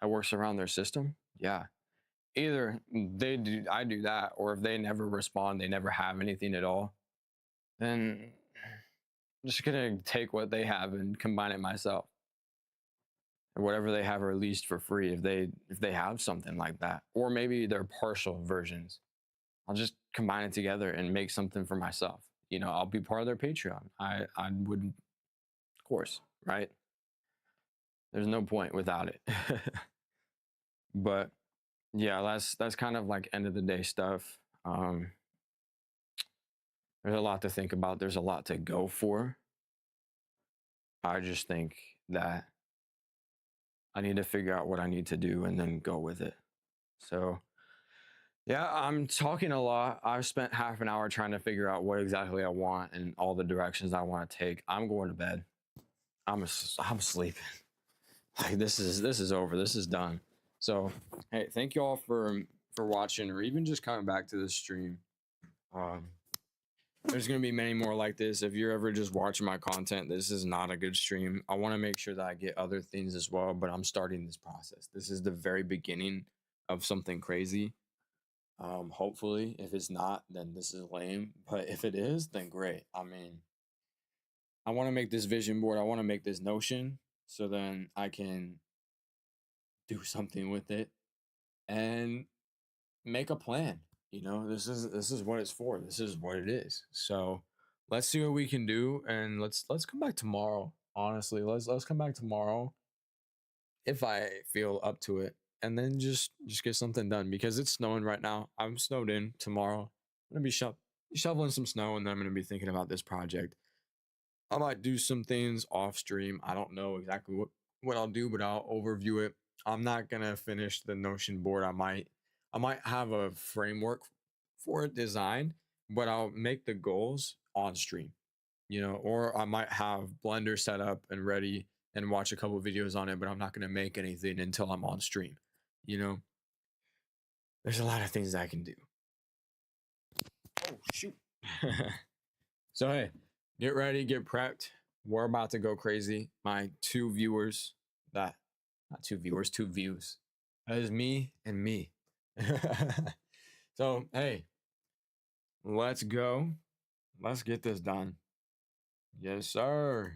that works around their system, yeah. Either I do that, or if they never respond, they never have anything at all, then I'm just gonna take what they have and combine it myself. Or whatever they have released for free, if they have something like that. Or maybe they're partial versions. I'll just combine it together and make something for myself. You know, I'll be part of their Patreon. I would, of course, right? There's no point without it. But yeah, that's kind of like end of the day stuff. There's a lot to think about. There's a lot to go for. I just think that I need to figure out what I need to do and then go with it. So yeah, I'm talking a lot. I've spent half an hour trying to figure out what exactly I want and all the directions I want to take. I'm going to bed. I'm sleeping. Like this is over. This is done. So hey, thank you all for watching or even just coming back to the stream. There's gonna be many more like this. If you're ever just watching my content, this is not a good stream. I want to make sure that I get other things as well, but I'm starting this process. This is the very beginning of something crazy. Hopefully, if it's not, then this is lame. But if it is, then great. I mean, I want to make this vision board. I want to make this Notion so then I can do something with it and make a plan. You know, this is what it's for. This is what it is. So let's see what we can do, and let's come back tomorrow. Honestly, let's come back tomorrow if I feel up to it, and then just get something done because it's snowing right now. I'm snowed in tomorrow. I'm gonna be shoveling some snow, and then I'm gonna be thinking about this project. I might do some things off stream. I don't know exactly what I'll do, but I'll overview it. I'm not gonna finish the Notion board. I might have a framework for it designed, but I'll make the goals on stream, or I might have Blender set up and ready and watch a couple videos on it, but I'm not gonna make anything until I'm on stream. You know, there's a lot of things I can do. Oh shoot. So hey, get ready, get prepped. We're about to go crazy. My two viewers, that not two viewers, two views. That is me and me. So hey, let's go. Let's get this done. Yes, sir.